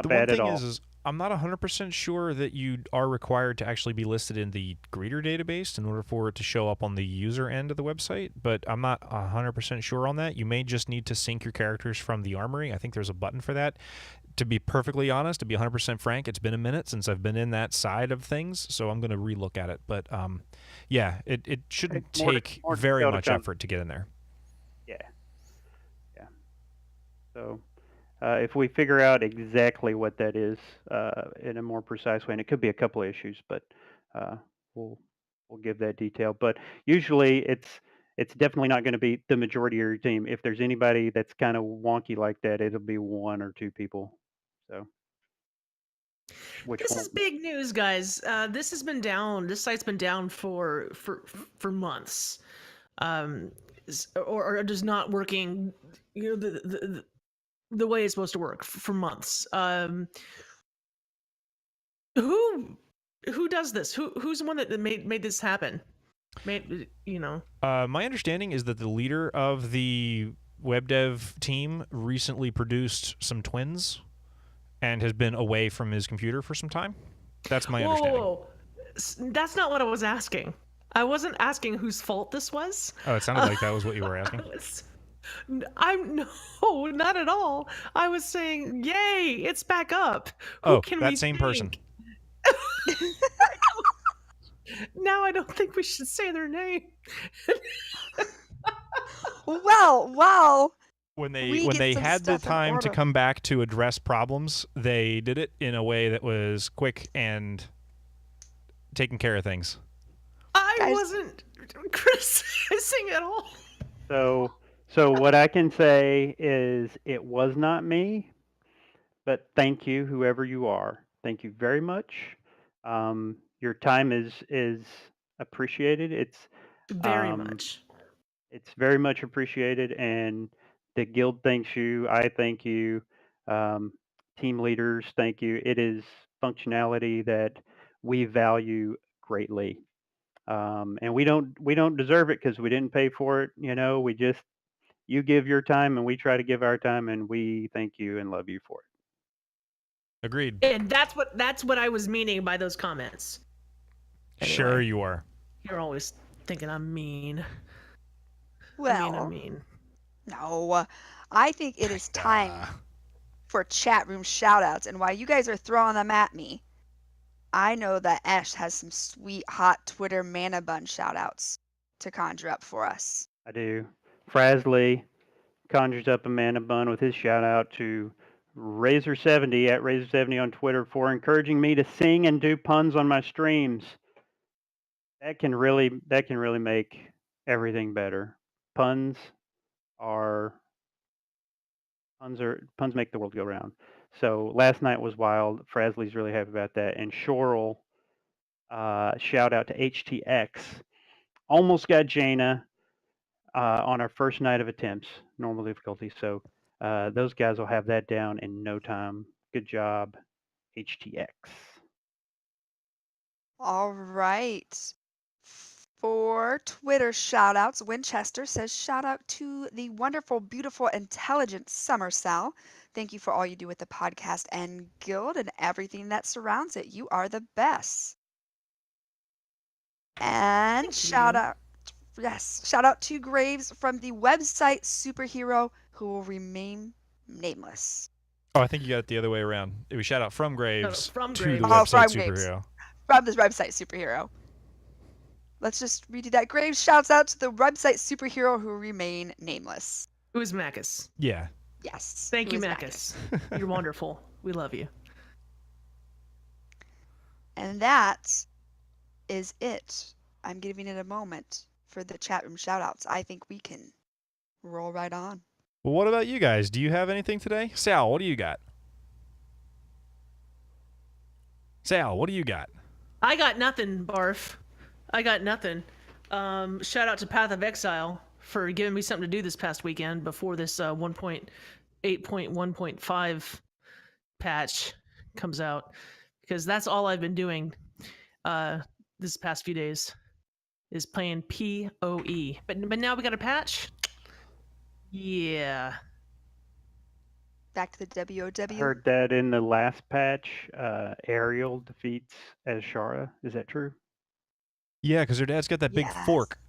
bad at all. Is I'm not 100% sure that you are required to actually be listed in the greeter database in order for it to show up on the user end of the website, but I'm not 100% sure on that. You may just need to sync your characters from the armory. I think there's a button for that. To be perfectly honest, to be 100% frank, it's been a minute since I've been in that side of things, so I'm going to relook at it. But yeah, it shouldn't take very much effort to get in there. Yeah. So if we figure out exactly what that is in a more precise way, and it could be a couple of issues, but uh, we'll give that detail. But usually, it's definitely not going to be the majority of your team. If there's anybody that's kind of wonky like that, it'll be one or two people. So, which This won't. is big news, guys. This has been down. This site's been down for months, or just not working. You know, the way it's supposed to work for months. Who does this? Who's the one that made this happen? My understanding is that the leader of the web dev team recently produced some twins and has been away from his computer for some time. That's my understanding. Whoa. That's not what I was asking. I wasn't asking whose fault this was. Oh, it sounded like that was what you were asking. I'm no, not at all. I was saying, yay, it's back up. Oh, that same person. Now I don't think we should say their name. Well. When they had the time to come back to address problems, they did it in a way that was quick and taking care of things. I wasn't criticizing at all. So what I can say is it was not me, but thank you, whoever you are. Thank you very much. Your time is appreciated. It's very much. It's very much appreciated, and the guild thanks you. I thank you. Team leaders, thank you. It is functionality that we value greatly, and we don't deserve it because we didn't pay for it. You give your time, and we try to give our time, and we thank you and love you for it. Agreed. And that's what I was meaning by those comments. Anyway. Sure you are. You're always thinking I'm mean. Well, I'm mean. No, I think it is time for chat room shoutouts. And while you guys are throwing them at me, I know that Ash has some sweet, hot Twitter mana bun shoutouts to conjure up for us. I do. Frasley conjures up a mana bun with his shout out to Razor70 at Razor70 on Twitter for encouraging me to sing and do puns on my streams. That can really make everything better. Puns make the world go round. So last night was wild. Frasley's really happy about that. And Shorel, shout out to HTX. Almost got Jaina on our first night of attempts, normal difficulty. So those guys will have that down in no time. Good job, HTX. All right. For Twitter shoutouts, Winchester says, shout out to the wonderful, beautiful, intelligent Summer Sal. Thank you for all you do with the podcast and guild and everything that surrounds it. You are the best. And shout out to Graves from the website Superhero, who will remain nameless. Oh, I think you got it the other way around. It was shout out from Graves to the from website Graves. Superhero. From this website Superhero. Let's just redo that. Graves shouts out to the website Superhero, who remain nameless. Who is Macus? Yeah. Yes. Thank you, Macus. You're wonderful. We love you. And that is it. I'm giving it a moment for the chat room shoutouts. I think we can roll right on. Well, what about you guys? Do you have anything today? Sal, what do you got? Sal, what do you got? I got nothing, Barf. I got nothing. Shout out to Path of Exile for giving me something to do this past weekend before this 1.8.1.5 patch comes out, because that's all I've been doing this past few days is playing PoE. But now we got a patch. Yeah. Back to the WOW. Heard that in the last patch, Ariel defeats Ashara. Is that true? Yeah, because her dad's got that big fork.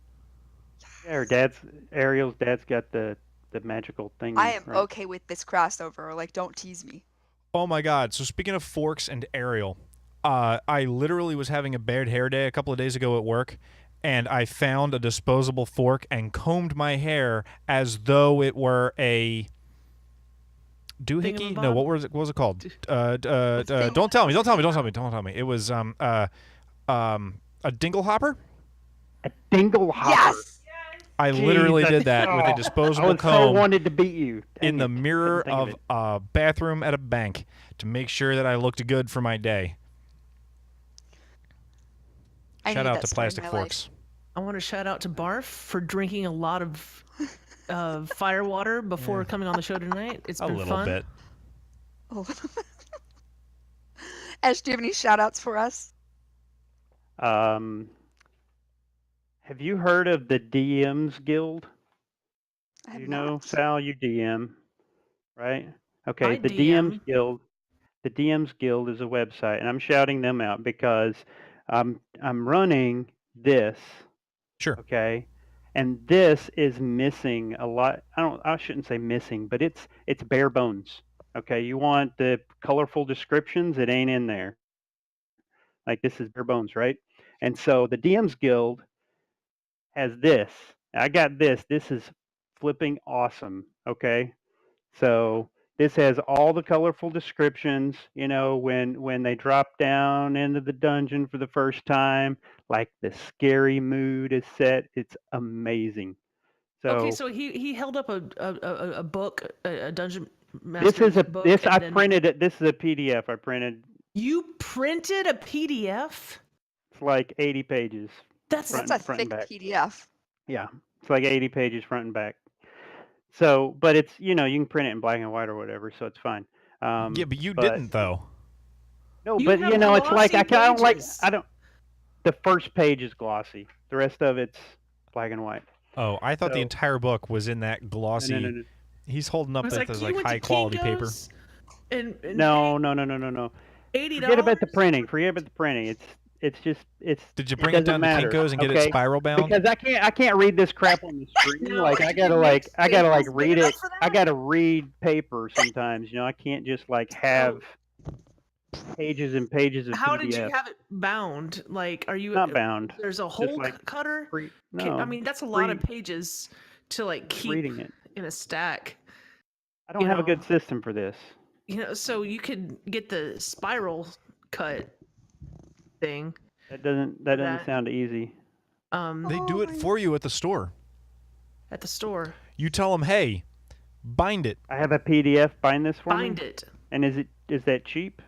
Yeah, Ariel's dad's got the magical thing. I am okay with this crossover. Like, don't tease me. Oh my god. So speaking of forks and Ariel, I literally was having a bared hair day a couple of days ago at work, and I found a disposable fork and combed my hair as though it were a Doohickey? No, what was it? What was it called? thing- Don't tell me. Don't tell me. Don't tell me. Don't tell me. It was a dinglehopper. A dingle hopper. Yes. I literally Jeez, did that with a I disposable was so comb wanted to beat you. Dang in the it. mirror Couldn't of think a bathroom at a bank to make sure that I looked good for my day. I Shout need out that to story in Plastic my Forks. I want to shout out to Barf for drinking a lot of fire water before coming on the show tonight. It's A been little fun. bit. life. Ash, do you have any shout outs for us? Have you heard of the DMs Guild? I have You know, not. Sal, you DM, right? Okay, I the DM. DMs Guild. The DMs Guild is a website, and I'm shouting them out because I'm running this. Sure. Okay, and this is missing a lot. I shouldn't say missing, but it's bare bones. Okay, you want the colorful descriptions? It ain't in there. Like, this is bare bones, right? And so the DMs Guild has this. I got this. This is flipping awesome. Okay, so this has all the colorful descriptions. You know, when they drop down into the dungeon for the first time, like the scary mood is set. It's amazing. Okay, So so he held up a book, a dungeon this master's is a book. this and I then printed it. This is a PDF I printed. You printed a PDF? It's like 80 pages. That's Front- That's a front and thick back. PDF. Yeah, it's like 80 pages front and back. So, but it's, you know, you can print it in black and white or whatever, so it's fine. Yeah, but you but- didn't though. No, You but have you know, it's like glossy I don't like pages. I don't. The first page is glossy. The rest of it's black and white. Oh, I thought the So- entire book was in that glossy. No. He's holding up I was this like, as you like went to high quality paper. Kinko's and No. $80. Forget about the printing. Forget about the printing. It's just Did you it bring it doesn't down to matter, Kinko's and get it okay? spiral bound? Because I can't read this crap on the screen. No, like I gotta it like makes I gotta like Staples big read enough it. for I that? gotta read paper sometimes. You know, I can't just like have pages and pages of How PDF. did you have it bound? Like, are you Not bound. There's a hole like cutter. Free, Okay, no, I mean, that's a lot of free- pages to like keep reading it. in a stack. I don't you have a know. good system for this. You know, so you could get the spiral cut thing. That doesn't that. sound easy. They do it for you at the store. At the store. You tell them, hey, bind it. I have a PDF. Bind this for Bind me. it. And is that cheap?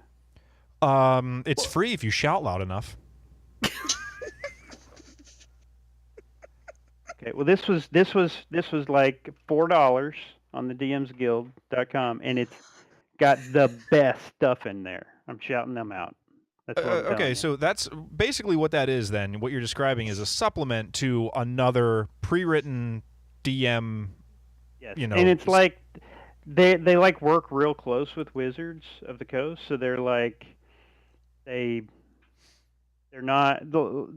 It's free if you shout loud enough. Okay. Well, this was like $4 on the DMsGuild.com, and it's got the best stuff in there. I'm shouting them out. That's what I'm telling Okay, you. so that's basically what that is then. What you're describing is a supplement to another pre-written DM. Yes. You know, and it's like they like work real close with Wizards of the Coast, so they're like they're not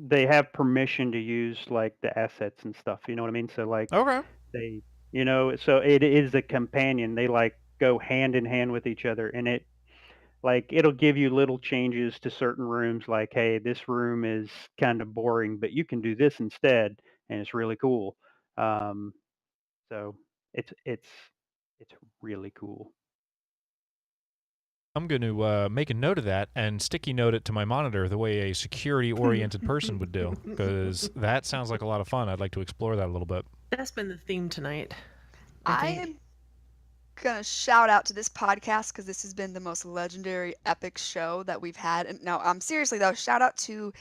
they have permission to use like the assets and stuff. You know what I mean? So like Okay. they, you know, so it is a companion. They like go hand in hand with each other, and it like it'll give you little changes to certain rooms, like, hey, this room is kind of boring, but you can do this instead, and it's really cool. So it's really cool. I'm going to make a note of that and sticky note it to my monitor the way a security-oriented person would do, because that sounds like a lot of fun. I'd like to explore that a little bit. That's been the theme tonight. I think. am gonna shout out to this podcast because this has been the most legendary, epic show that we've had. And no, seriously though, shout out to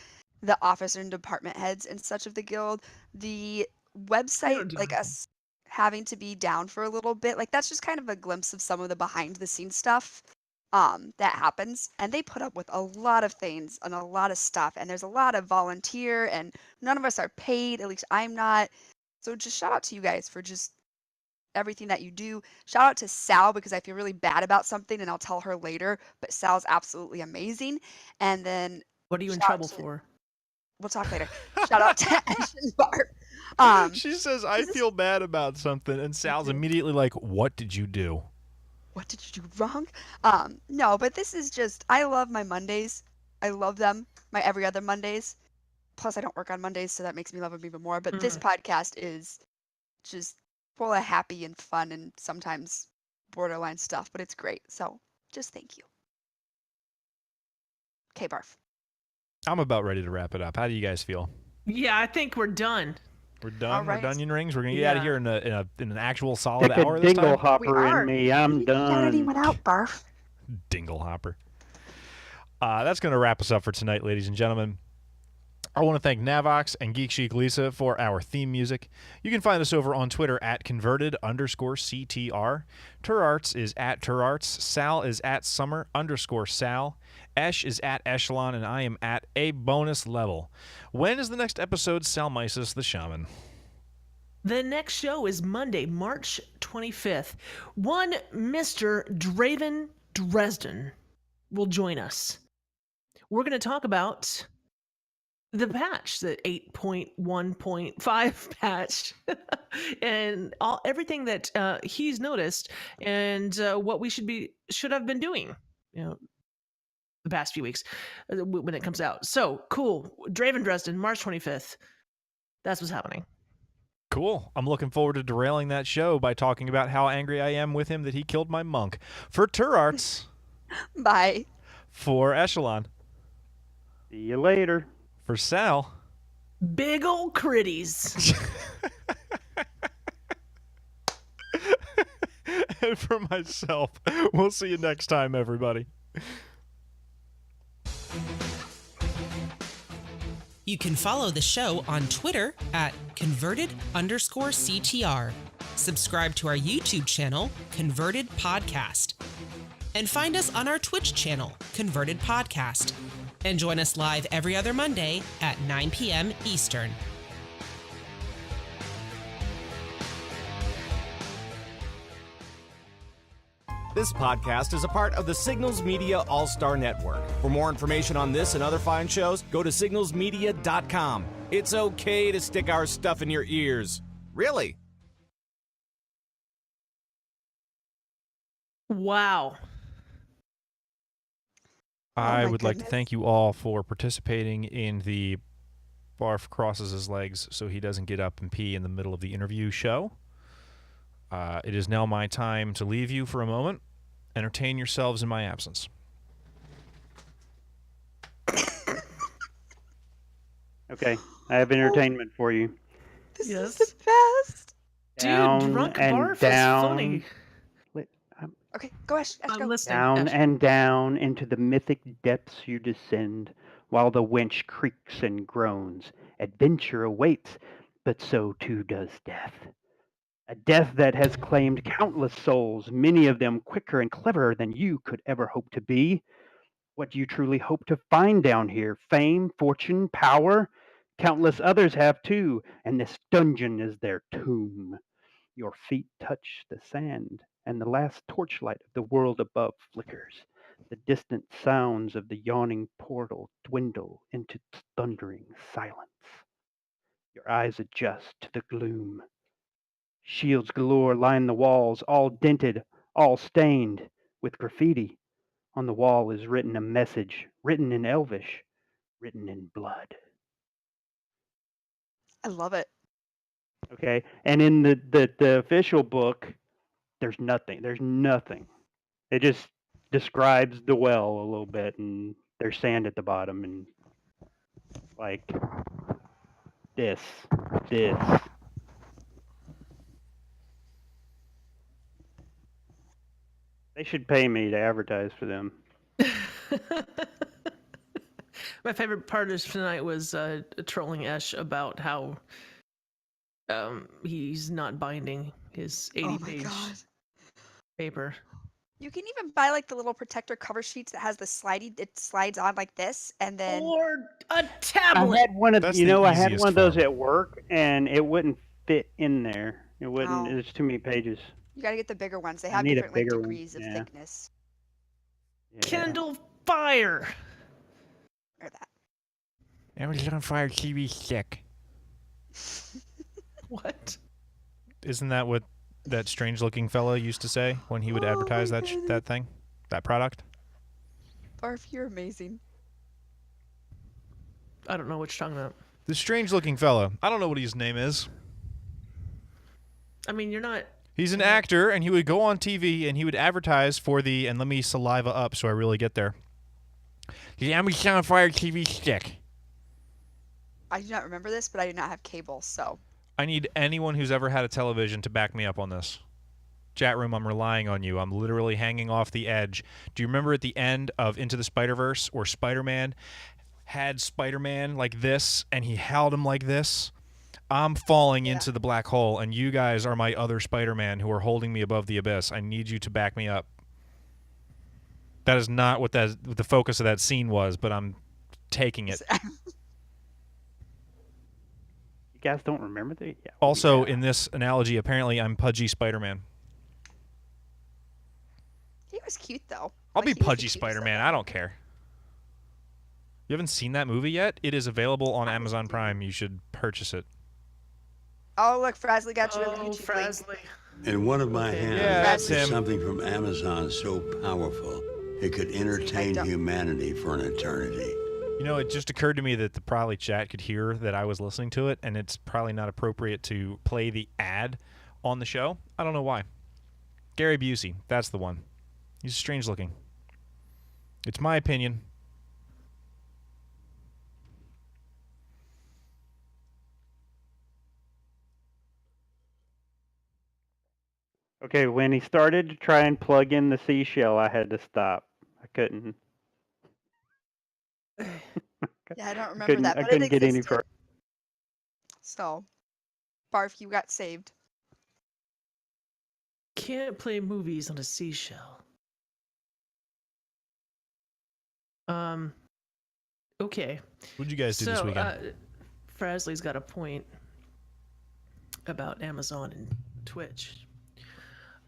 the officer and department heads and such of the guild. The website, do like that. us having to be down for a little bit, like that's just kind of a glimpse of some of the behind the scenes stuff that happens. And they put up with a lot of things and a lot of stuff. And there's a lot of volunteer, and none of us are paid. At least I'm not. So just shout out to you guys for just everything that you do. Shout out to Sal because I feel really bad about something and I'll tell her later, but Sal's absolutely amazing. And then What are you in shout out trouble to- for? we'll talk later. Shout out to Ash and Barb. She says, I this is- feel bad about something, and Sal's immediately like, what did you do? What did you do wrong? No, but this is just, I love my Mondays. I love them. My every other Mondays. Plus I don't work on Mondays, so that makes me love them even more. But this podcast is just full of happy and fun and sometimes borderline stuff, but it's great. So just thank you. Okay, Barf. I'm about ready to wrap it up. How do you guys feel? Yeah, I think we're done. We're done. All We're right. done, rings. We're gonna get out of Yeah. here in an actual solid Stick a hour this dingle time. hopper in me. I'm You didn't shout done. anyone out, Barf. Dingle hopper. That's gonna wrap us up for tonight, ladies and gentlemen. I want to thank Navox and Geek Chic Lisa for our theme music. You can find us over on Twitter at converted_CTR. Turarts is at Turarts. Sal is at Summer_Sal. Esh is at Eshelon, and I am at A Bonus Level. When is the next episode, Salmisis the Shaman? The next show is Monday, March 25th. One Mr. Draven Dresden will join us. We're going to talk about the patch, the 8.1.5 patch, and everything that he's noticed, and what we should have been doing, the past few weeks when it comes out. So cool, Draven Dresden, March 25th. That's what's happening. Cool. I'm looking forward to derailing that show by talking about how angry I am with him that he killed my monk. For Turarts, Bye. for Eshelon, See you later. for Sal, Big ol' critties. and for myself. We'll see you next time, everybody. You can follow the show on Twitter at converted_CTR. Subscribe to our YouTube channel, Converted Podcast. And find us on our Twitch channel, Converted Podcast. And join us live every other Monday at 9 p.m. Eastern. This podcast is a part of the Signals Media All-Star Network. For more information on this and other fine shows, go to signalsmedia.com. It's okay to stick our stuff in your ears. Really. Wow. I my would like to goodness. thank you all for participating in the Barf crosses his legs so he doesn't get up and pee in the middle of the interview show. It is now my time to leave you for a moment. Entertain yourselves in my absence. Okay, I have entertainment for you. This Yes. is the best. Down Dude, drunk and barf down. is funny. Okay, go Ash. Ash, I'm go. listening. Down Ash. and down into the mythic depths you descend, while the winch creaks and groans. Adventure awaits, but so too does death. A death that has claimed countless souls, many of them quicker and cleverer than you could ever hope to be. What do you truly hope to find down here? Fame, fortune, power? Countless others have too, and this dungeon is their tomb. Your feet touch the sand, and the last torchlight of the world above flickers. The distant sounds of the yawning portal dwindle into thundering silence. Your eyes adjust to the gloom. Shields galore line the walls, all dented, all stained with graffiti. On the wall is written a message, written in Elvish, written in blood. I love it. Okay, and in the official book, there's nothing. There's nothing. It just describes the well a little bit, and there's sand at the bottom, and like this. They should pay me to advertise for them. My favorite part of tonight was trolling Esh about how he's not binding his Oh my 80-page god. paper. You can even buy like the little protector cover sheets that has the it slides on like this, and then Or a I tablet. had one of That's you the know I had easiest one of those form. at work, and it wouldn't fit in there. It wouldn't. Oh. There's too many pages. you gotta get the bigger ones. They I have need a different like bigger one, degrees of yeah. thickness. Yeah. Kindle Fire. Or that. I was on fire TV stick. What? Isn't that what that strange-looking fella used to say when he would Oh advertise my that goodness. that thing, that product? Barf, you're amazing. I don't know what you're talking about. The strange-looking fella. I don't know what his name is. I mean, you're not. He's an actor, and he would go on TV, and he would advertise for the, and let me saliva up so I really get there, the Amazon Fire TV stick. I do not remember this, but I do not have cable, so. I need anyone who's ever had a television to back me up on this. Chat room, I'm relying on you. I'm literally hanging off the edge. Do you remember at the end of Into the Spider-Verse where Spider-Man had Spider-Man like this, and he held him like this? I'm falling into the black hole, and you guys are my other Spider-Man who are holding me above the abyss. I need you to back me up. That is not what the focus of that scene was, but I'm taking it. You guys don't remember that? Yeah. Also, in this analogy, apparently I'm pudgy Spider-Man. He was cute, though. I'll Like, be he was the pudgy cutest Spider-Man. of I them. don't care. You haven't seen that movie yet? It is available on Amazon Prime. You should purchase it. Oh, look, Frasley got you in the Oh, YouTube link. Frasley. In one of my hands Yeah, that's is him. something from Amazon so powerful it could entertain don't- humanity for an eternity. You know, it just occurred to me that the probably chat could hear that I was listening to it, and it's probably not appropriate to play the ad on the show. I don't know why. Gary Busey, that's the one. He's strange looking. It's my opinion. Okay, when he started to try and plug in the seashell, I had to stop. I couldn't. Yeah, I don't remember couldn't, that, I but couldn't it get any existed. further. So, Barf, you got saved. Can't play movies on a seashell. Okay. What'd you guys do this weekend? Frasley's got a point about Amazon and Twitch.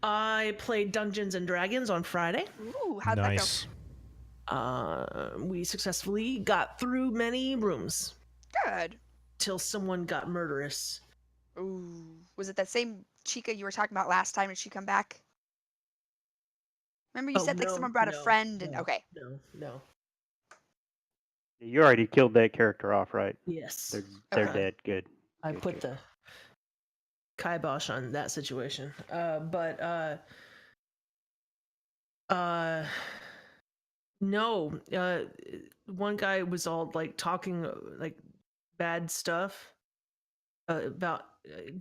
I played Dungeons and Dragons on Friday. Ooh, how'd Nice. We successfully got through many rooms that go? Good. till someone got murderous. Ooh, was it that same Chica you were talking about last time? Did she come back? Remember you Oh, said like no, someone brought a no, friend and no, okay. No. You already killed that character off, right? Yes. They're Okay. dead. Good. I Good, put good. the kibosh on that situation. No. One guy was all like talking like bad stuff about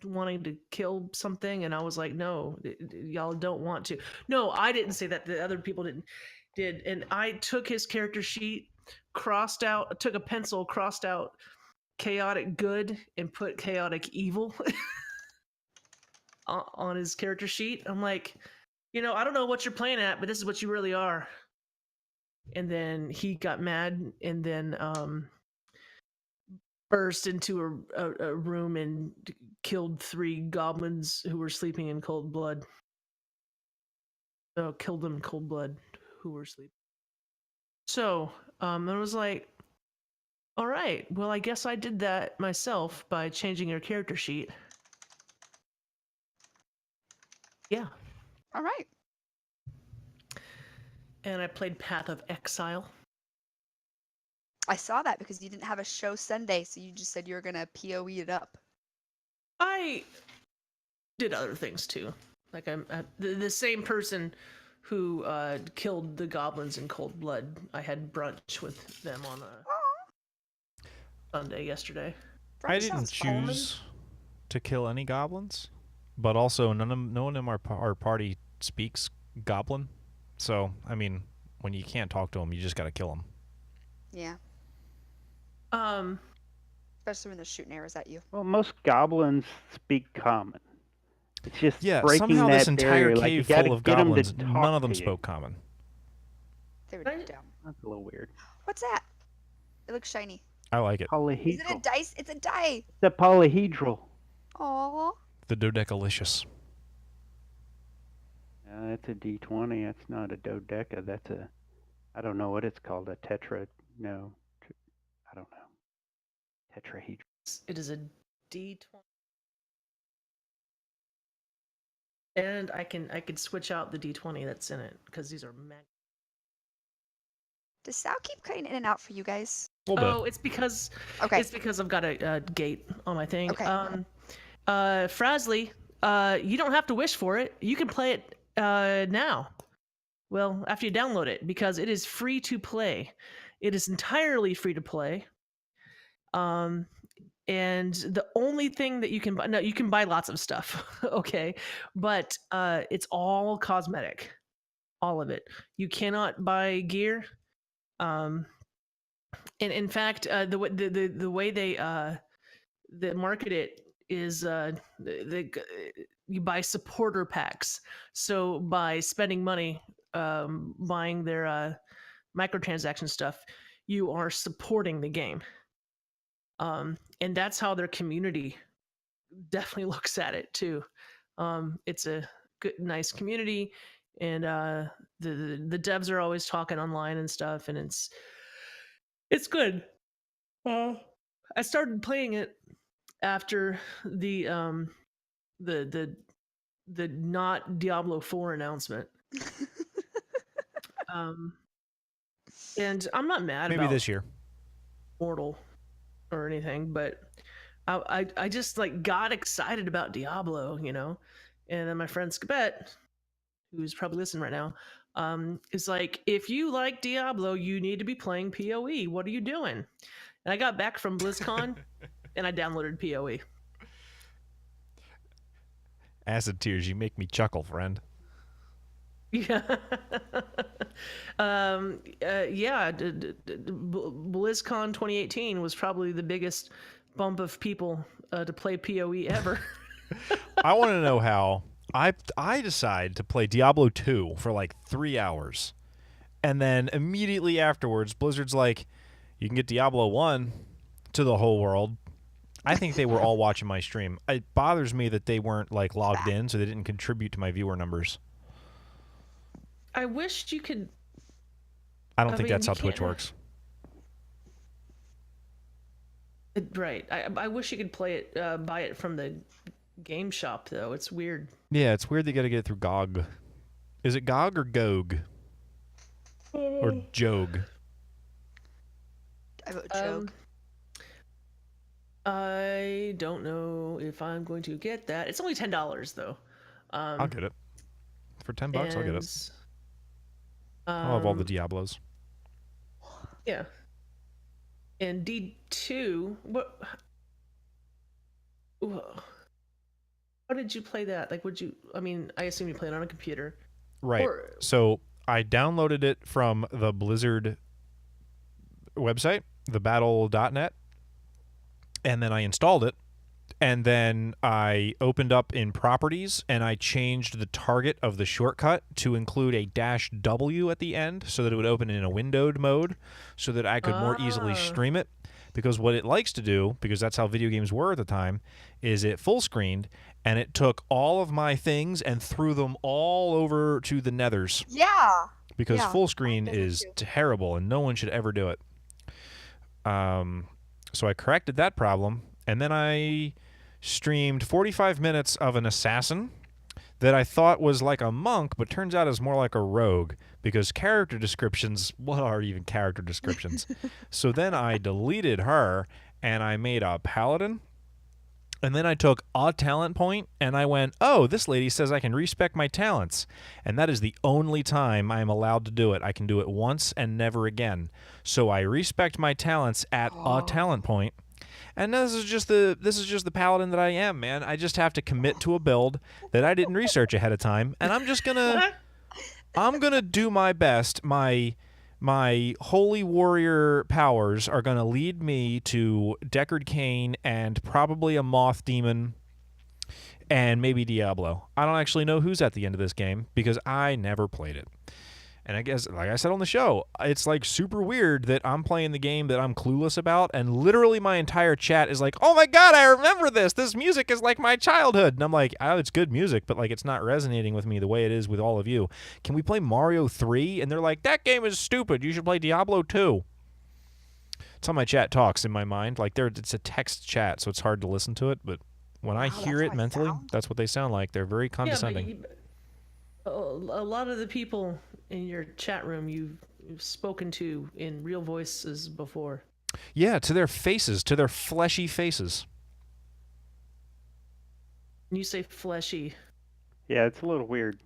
wanting to kill something, and I was like, no, y'all don't want to. No, I didn't say that. The other people did, and I took his character sheet, took a pencil, crossed out chaotic good, and put chaotic evil on his character sheet. I'm like, I don't know what you're playing at, but this is what you really are. And then he got mad, and then burst into a room and killed 3 goblins who were sleeping in cold blood. So killed them in cold blood who were sleeping. So I was like, all right, well, I guess I did that myself by changing your character sheet. Yeah. All right. And I played Path of Exile. I saw that because you didn't have a show Sunday, so you just said you were gonna PoE it up. I did other things too. Like I'm the same person who killed the goblins in cold blood. I had brunch with them on a Sunday yesterday. I didn't Sounds choose to kill any goblins, but also no one in our party speaks goblin. So, I mean, when you can't talk to them, you just got to kill them. Yeah, especially when they're shooting arrows at you. Well, most goblins speak common. It's just Yeah, breaking somehow that this entire barrier. Like, you cave gotta full of get 'em to goblins, talk none of them to you. spoke common. They were Right. dumb. That's a little weird. What's that? It looks shiny. I like it. Is it a Polyhedral. dice? It's a die. It's a polyhedral. Aw. The Dodekalicious. That's a D20. That's not a dodeca. That's a, I don't know what it's called. A tetra. No, I don't know. Tetrahedral. It is a D20. And I can switch out the D20 that's in it because these are Does Sal keep cutting in and out for you guys? Oh, it's because Okay. I've got a gate on my thing. Okay. Frasley, you don't have to wish for it. You can play it now. Well, after you download it, because it is free to play. It is entirely free to play. And the only thing that you can buy, no, you can buy lots of stuff, okay, but it's all cosmetic, all of it. You cannot buy gear. And in fact, the way they market it is you buy supporter packs. So by spending money, buying their microtransaction stuff, you are supporting the game. And that's how their community definitely looks at it too. It's a good, nice community, and the devs are always talking online and stuff, and it's good. I started playing it after the not Diablo 4 announcement. And I'm not mad Maybe about this year. Mortal or anything, but I just like got excited about Diablo, you know. And then my friend Skabet, who's probably listening right now, is like, if you like Diablo, you need to be playing PoE. What are you doing? And I got back from BlizzCon and I downloaded PoE. Acid tears, you make me chuckle, friend. Yeah. Yeah. BlizzCon 2018 was probably the biggest bump of people to play PoE ever. I want to know how I decide to play Diablo 2 for like 3 hours. And then immediately afterwards, Blizzard's like, you can get Diablo 1 to the whole world. I think they were all watching my stream. It bothers me that they weren't like logged in, so they didn't contribute to my viewer numbers. I wish you could. I don't think that's how Twitch works. Right. I wish you could play it, buy it from the game shop, though. It's weird. Yeah, it's weird they got to get it through GOG. Is it GOG or GOG? Or JOG? I vote joke. I don't know if I'm going to get that. It's only $10 though. I'll get it. For $10, I'll get it. I'll have all the Diablos. Yeah. And D2, what? How did you play that? Like, I assume you played it on a computer. Right. So I downloaded it from the Blizzard website, thebattle.net, and then I installed it, and then I opened up in properties, and I changed the target of the shortcut to include a -W at the end so that it would open in a windowed mode so that I could more easily stream it. Because what it likes to do, because that's how video games were at the time, is it full screened, and it took all of my things and threw them all over to the nethers. Yeah. Because full screen is terrible, and no one should ever do it. So I corrected that problem, and then I streamed 45 minutes of an assassin that I thought was like a monk, but turns out is more like a rogue, because character descriptions, what are even character descriptions? So then I deleted her, and I made a paladin, and then I took a talent point, and I went, oh, this lady says I can respec my talents, and that is the only time I'm allowed to do it. I can do it once and never again. So I respect my talents at a talent point. And this is just the paladin that I am, man. I just have to commit to a build that I didn't research ahead of time, and I'm gonna do my best. My holy warrior powers are gonna lead me to Deckard Cain and probably a moth demon and maybe Diablo. I don't actually know who's at the end of this game because I never played it. And I guess, like I said on the show, it's like super weird that I'm playing the game that I'm clueless about, and literally my entire chat is like, oh my god, I remember this! This music is like my childhood! And I'm like, oh, it's good music, but like it's not resonating with me the way it is with all of you. Can we play Mario 3? And they're like, that game is stupid, you should play Diablo 2. It's how my chat talks in my mind. Like it's a text chat, so it's hard to listen to it, but when I hear it mentally, that's what they sound like. They're very condescending. A lot of the people in your chat room you've spoken to in real voices before. Yeah, to their faces, to their fleshy faces. When you say fleshy, Yeah, it's a little weird.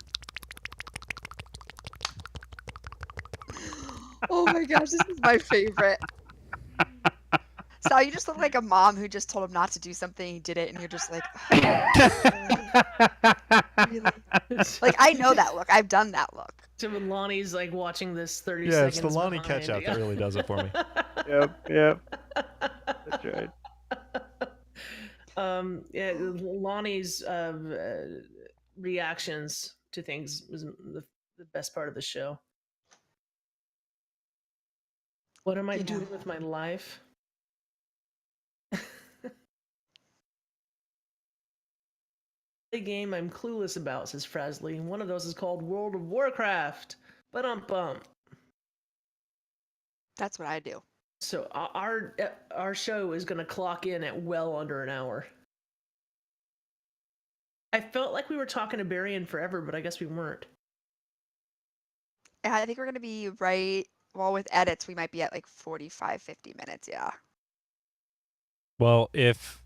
Oh my gosh, this is my favorite. Sal, you just look like a mom who just told him not to do something, he did it, and you're just like, really? Like, I know that look. I've done that look. So when Lonnie's like watching this 30 Yeah, seconds it's the Lonnie behind, catch out that really does it for me. Yep. That's right. Yeah, Lonnie's reactions to things was the best part of the show. What am I You know. doing with my life? The game I'm clueless about, says Frasley. One of those is called World of Warcraft. But That's what I do. So our show is going to clock in at well under an hour. I felt like we were talking to Berrien forever, but I guess we weren't. I think we're going to be right. Well, with edits, we might be at like 45, 50 minutes. Yeah. Well, if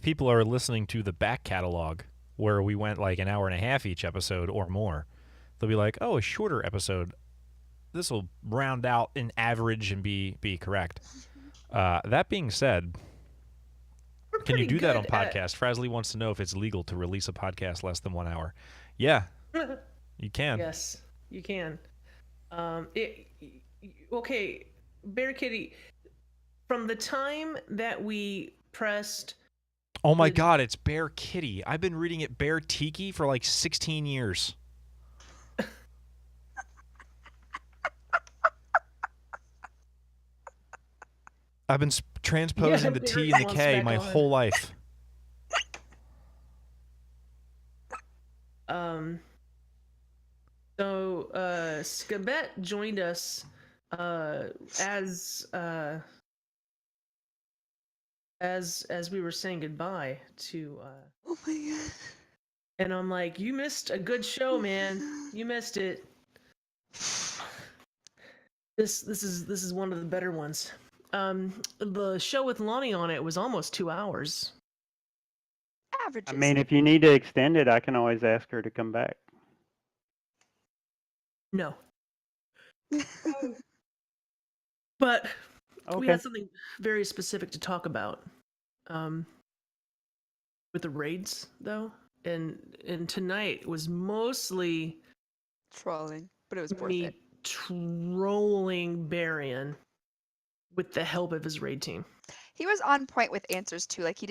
people are listening to the back catalog where we went like an hour and a half each episode or more, they'll be like, "Oh, a shorter episode. This will round out an average and be correct." That being said, can you do that on podcast? Frasley wants to know if it's legal to release a podcast less than 1 hour. Yeah, you can. Yes, you can. Okay, Bear Kitty, from the time that we pressed... Oh my God, it's Bear Kitty. I've been reading it Bear Tiki for like 16 years. I've been transposing the T and the K my whole life. So Scabet joined us as we were saying goodbye to Oh my God. and I'm like, you missed a good show, man. You missed it. This is one of the better ones. The show with Lonnie on it was almost 2 hours. Averages. I mean, if you need to extend it, I can always ask her to come back. No. But we had something very specific to talk about. With the raids though. And tonight was mostly trolling, but it was worth me it. Trolling Berrien with the help of his raid team. He was on point with answers too. Like he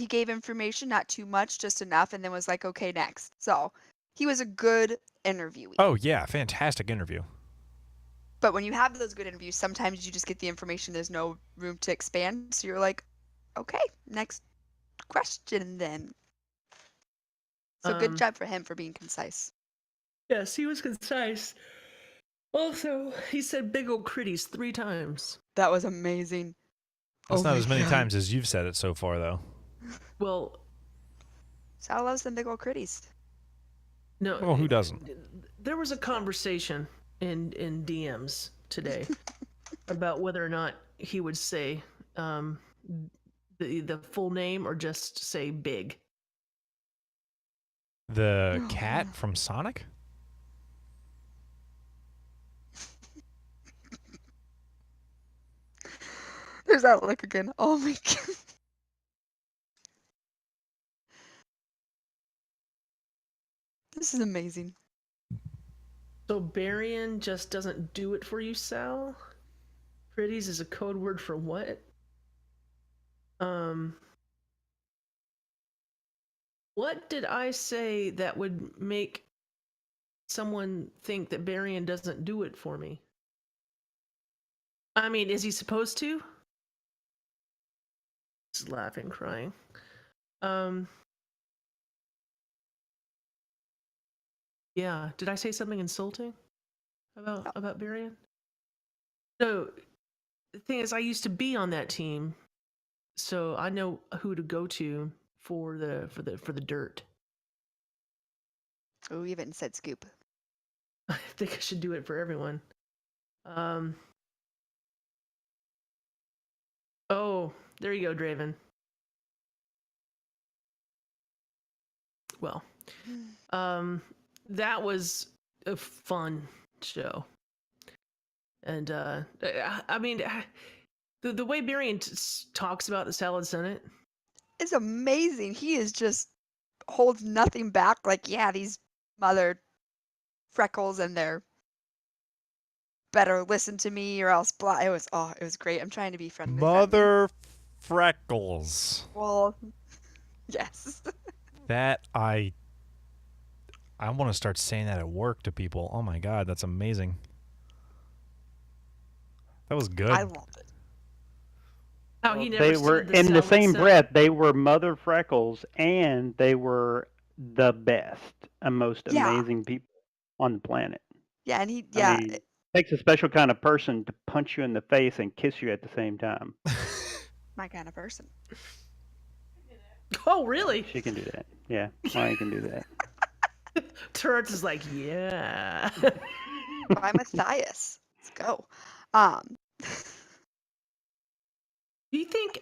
gave information, not too much, just enough, and then was like, okay, next. So he was a good interviewee. Oh yeah, fantastic interview. But when you have those good interviews, sometimes you just get the information. There's no room to expand. So you're like, okay, next question then. So good job for him for being concise. Yes, he was concise. Also, he said big ol' critties 3 times. That was amazing. That's not as many times as you've said it so far, though. Well, Sal loves them big old critties. No. Well, who doesn't? There was a conversation in DMs today about whether or not he would say the full name or just say big. The cat from Sonic? There's that look again. Oh my God. This is amazing. So Berrien just doesn't do it for you, Sal? Pretties is a code word for what? What did I say that would make someone think that Berrien doesn't do it for me? I mean, is he supposed to? Just laughing, crying. Yeah, did I say something insulting about Berrien? No, the thing is, I used to be on that team, so I know who to go to for the dirt. Oh, you haven't said scoop. I think I should do it for everyone. Oh, there you go, Draven. well, that was a fun show. And I mean, the way Berrien talks about the Salad Senate is amazing. He is just holds nothing back. Like, yeah, these mother freckles and they're better listen to me or else blah. It was great. I'm trying to be friendly. Mother freckles. Well, yes. That I want to start saying that at work to people. Oh my god, that's amazing. That was good. I loved it. How he never They were said in the Salad same Senate. breath. They were Mother Freckles, and they were the best and most Yeah. amazing people on the planet. Yeah, and I mean, it takes a special kind of person to punch you in the face and kiss you at the same time. my kind of person. Oh, really? She can do that. Yeah, I can do that. Turarts is like, yeah. By Matthias. Let's go. Do you think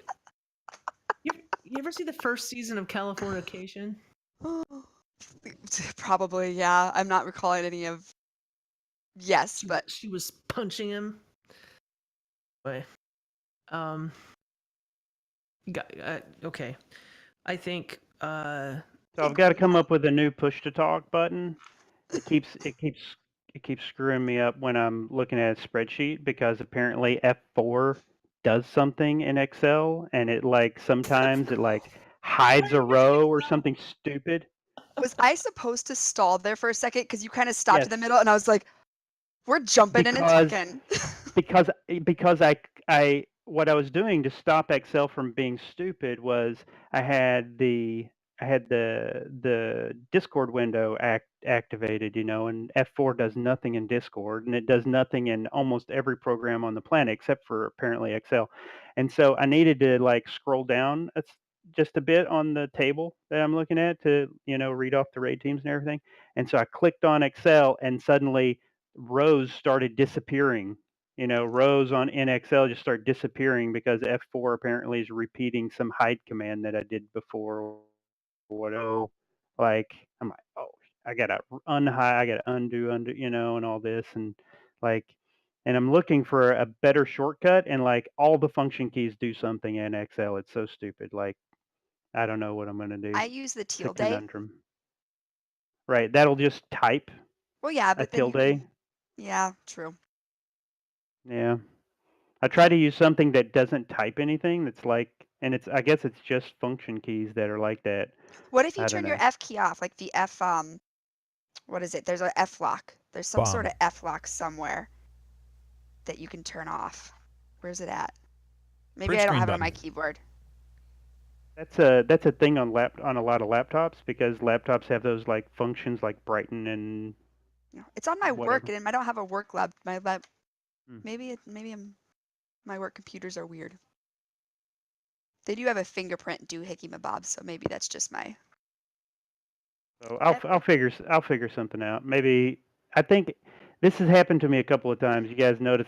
you ever see the first season of Californication? Probably, yeah. I'm not recalling any of. Yes, but She was punching him. Wait. Okay. I think. So I've got to come up with a new push to talk button. It keeps screwing me up when I'm looking at a spreadsheet because apparently F4 does something in Excel and it like sometimes it like hides a row or something stupid. was I supposed to stall there for a second because you kind of stopped in the Yes. middle and I was like, we're jumping in and tucking. because I what I was doing to stop Excel from being stupid was I had the Discord window activated, and F4 does nothing in Discord, and it does nothing in almost every program on the planet except for apparently Excel. And so I needed to like scroll down just a bit on the table that I'm looking at to, read off the raid teams and everything. And so I clicked on Excel and suddenly rows started disappearing. Rows in Excel just start disappearing because F4 apparently is repeating some hide command that I did before. Whatever. Like I'm like, oh, I gotta unhide, I gotta undo, and all this, and I'm looking for a better shortcut, and like all the function keys do something in Excel. It's so stupid. Like I don't know what I'm gonna do. I use the It's a tilde. conundrum. Right, that'll just type Well, yeah, a but then tilde. yeah, true. Yeah. I try to use something that doesn't type anything. That's like, and I guess it's just function keys that are like that. What if you I turn don't your know. F key off, like the F what is it? There's an F lock. There's some sort Bomb. of F lock somewhere that you can turn off. Where's it at? Maybe Print I don't screen have it on my button. keyboard. That's a thing on a lot of laptops because laptops have those like functions like brighten and No, it's on my work, whatever. and I don't have a work lab. My lab. Hmm. Maybe my work computers are weird. They do have a fingerprint doohickey mabob, so maybe that's just my. So I'll figure something out. Maybe I think this has happened to me a couple of times. You guys notice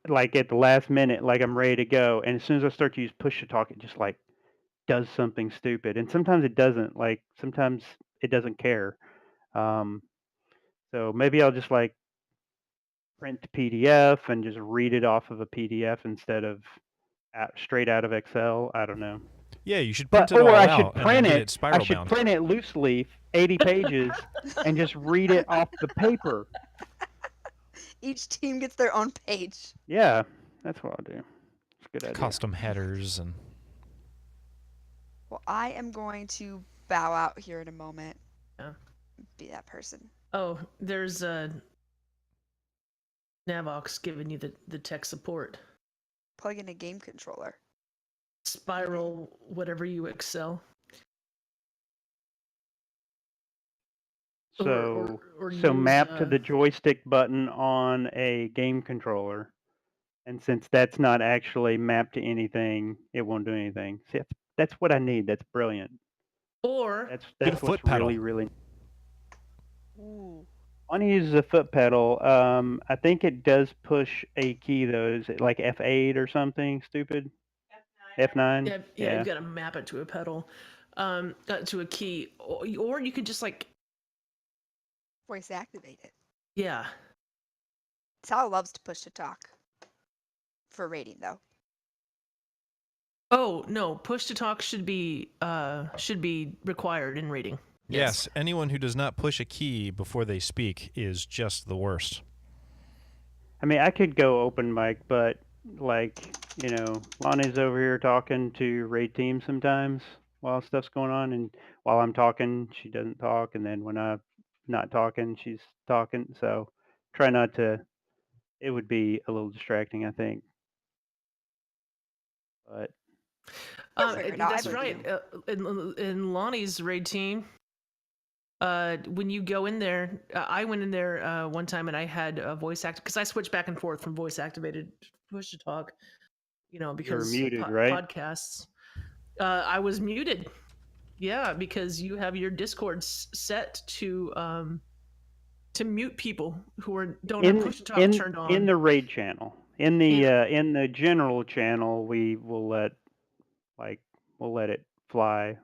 like at the last minute, like I'm ready to go, and as soon as I start to use push to talk, it just like does something stupid, and sometimes it doesn't. Like sometimes it doesn't care. So maybe I'll just like print the PDF and just read it off of a PDF instead of straight out of Excel. I don't know. Yeah, you should print But it all or I out should and then print get it. it spiral I should bound. print it loose leaf, 80 pages, and just read it off the paper. Each team gets their own page. Yeah, that's what I'll do. It's a good idea. Custom headers and. Well, I am going to bow out here in a moment. Yeah. Be that person. Oh, there's Navox giving you the tech support. Plug in a game controller. Spiral, whatever you excel. So or so use, map to the joystick button on a game controller. And since that's not actually mapped to anything, it won't do anything. See, that's what I need. That's brilliant. Or That's Get a what's foot pedal. really, really. Ooh. One uses a foot pedal. I think it does push a key though. Is it like F8 or something stupid? F9. yeah, you've got to map it to a pedal. to a key, or you could just like, Voice activate it. yeah. Sal loves to push to talk for rating, though. Oh no, push to talk should be required in rating. Yes, anyone who does not push a key before they speak is just the worst. I mean, I could go open mic, but like, Lonnie's over here talking to raid team sometimes while stuff's going on, and while I'm talking, she doesn't talk, and then when I'm not talking, she's talking. So try not to. It would be a little distracting, I think. But figure it out. That's I believe right. In Lonnie's raid team, when you go in there, I went in there one time and I had a voice act because I switched back and forth from voice activated push to talk. Because muted, right? podcasts. I was muted. Yeah, because you have your Discord set to mute people who don't have push to talk turned on. In the raid channel. In the general channel, we will let it fly.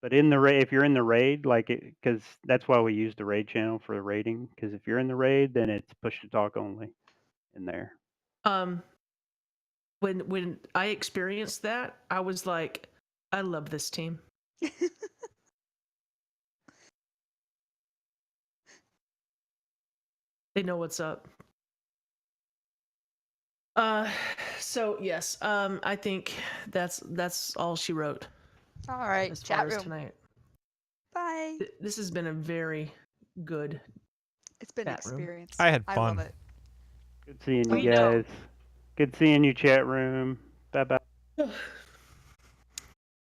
But in the raid, if you're in the raid, because that's why we use the raid channel for the raiding. Because if you're in the raid, then it's push to talk only in there. When I experienced that, I was like, I love this team. They know what's up. So yes, I think that's all she wrote. All right, as chat far as room. tonight. Bye. This has been a very good. It's been an chat room. experience. I had I fun. love it. Good seeing We you know. guys. Good seeing you, chat room. Bye bye.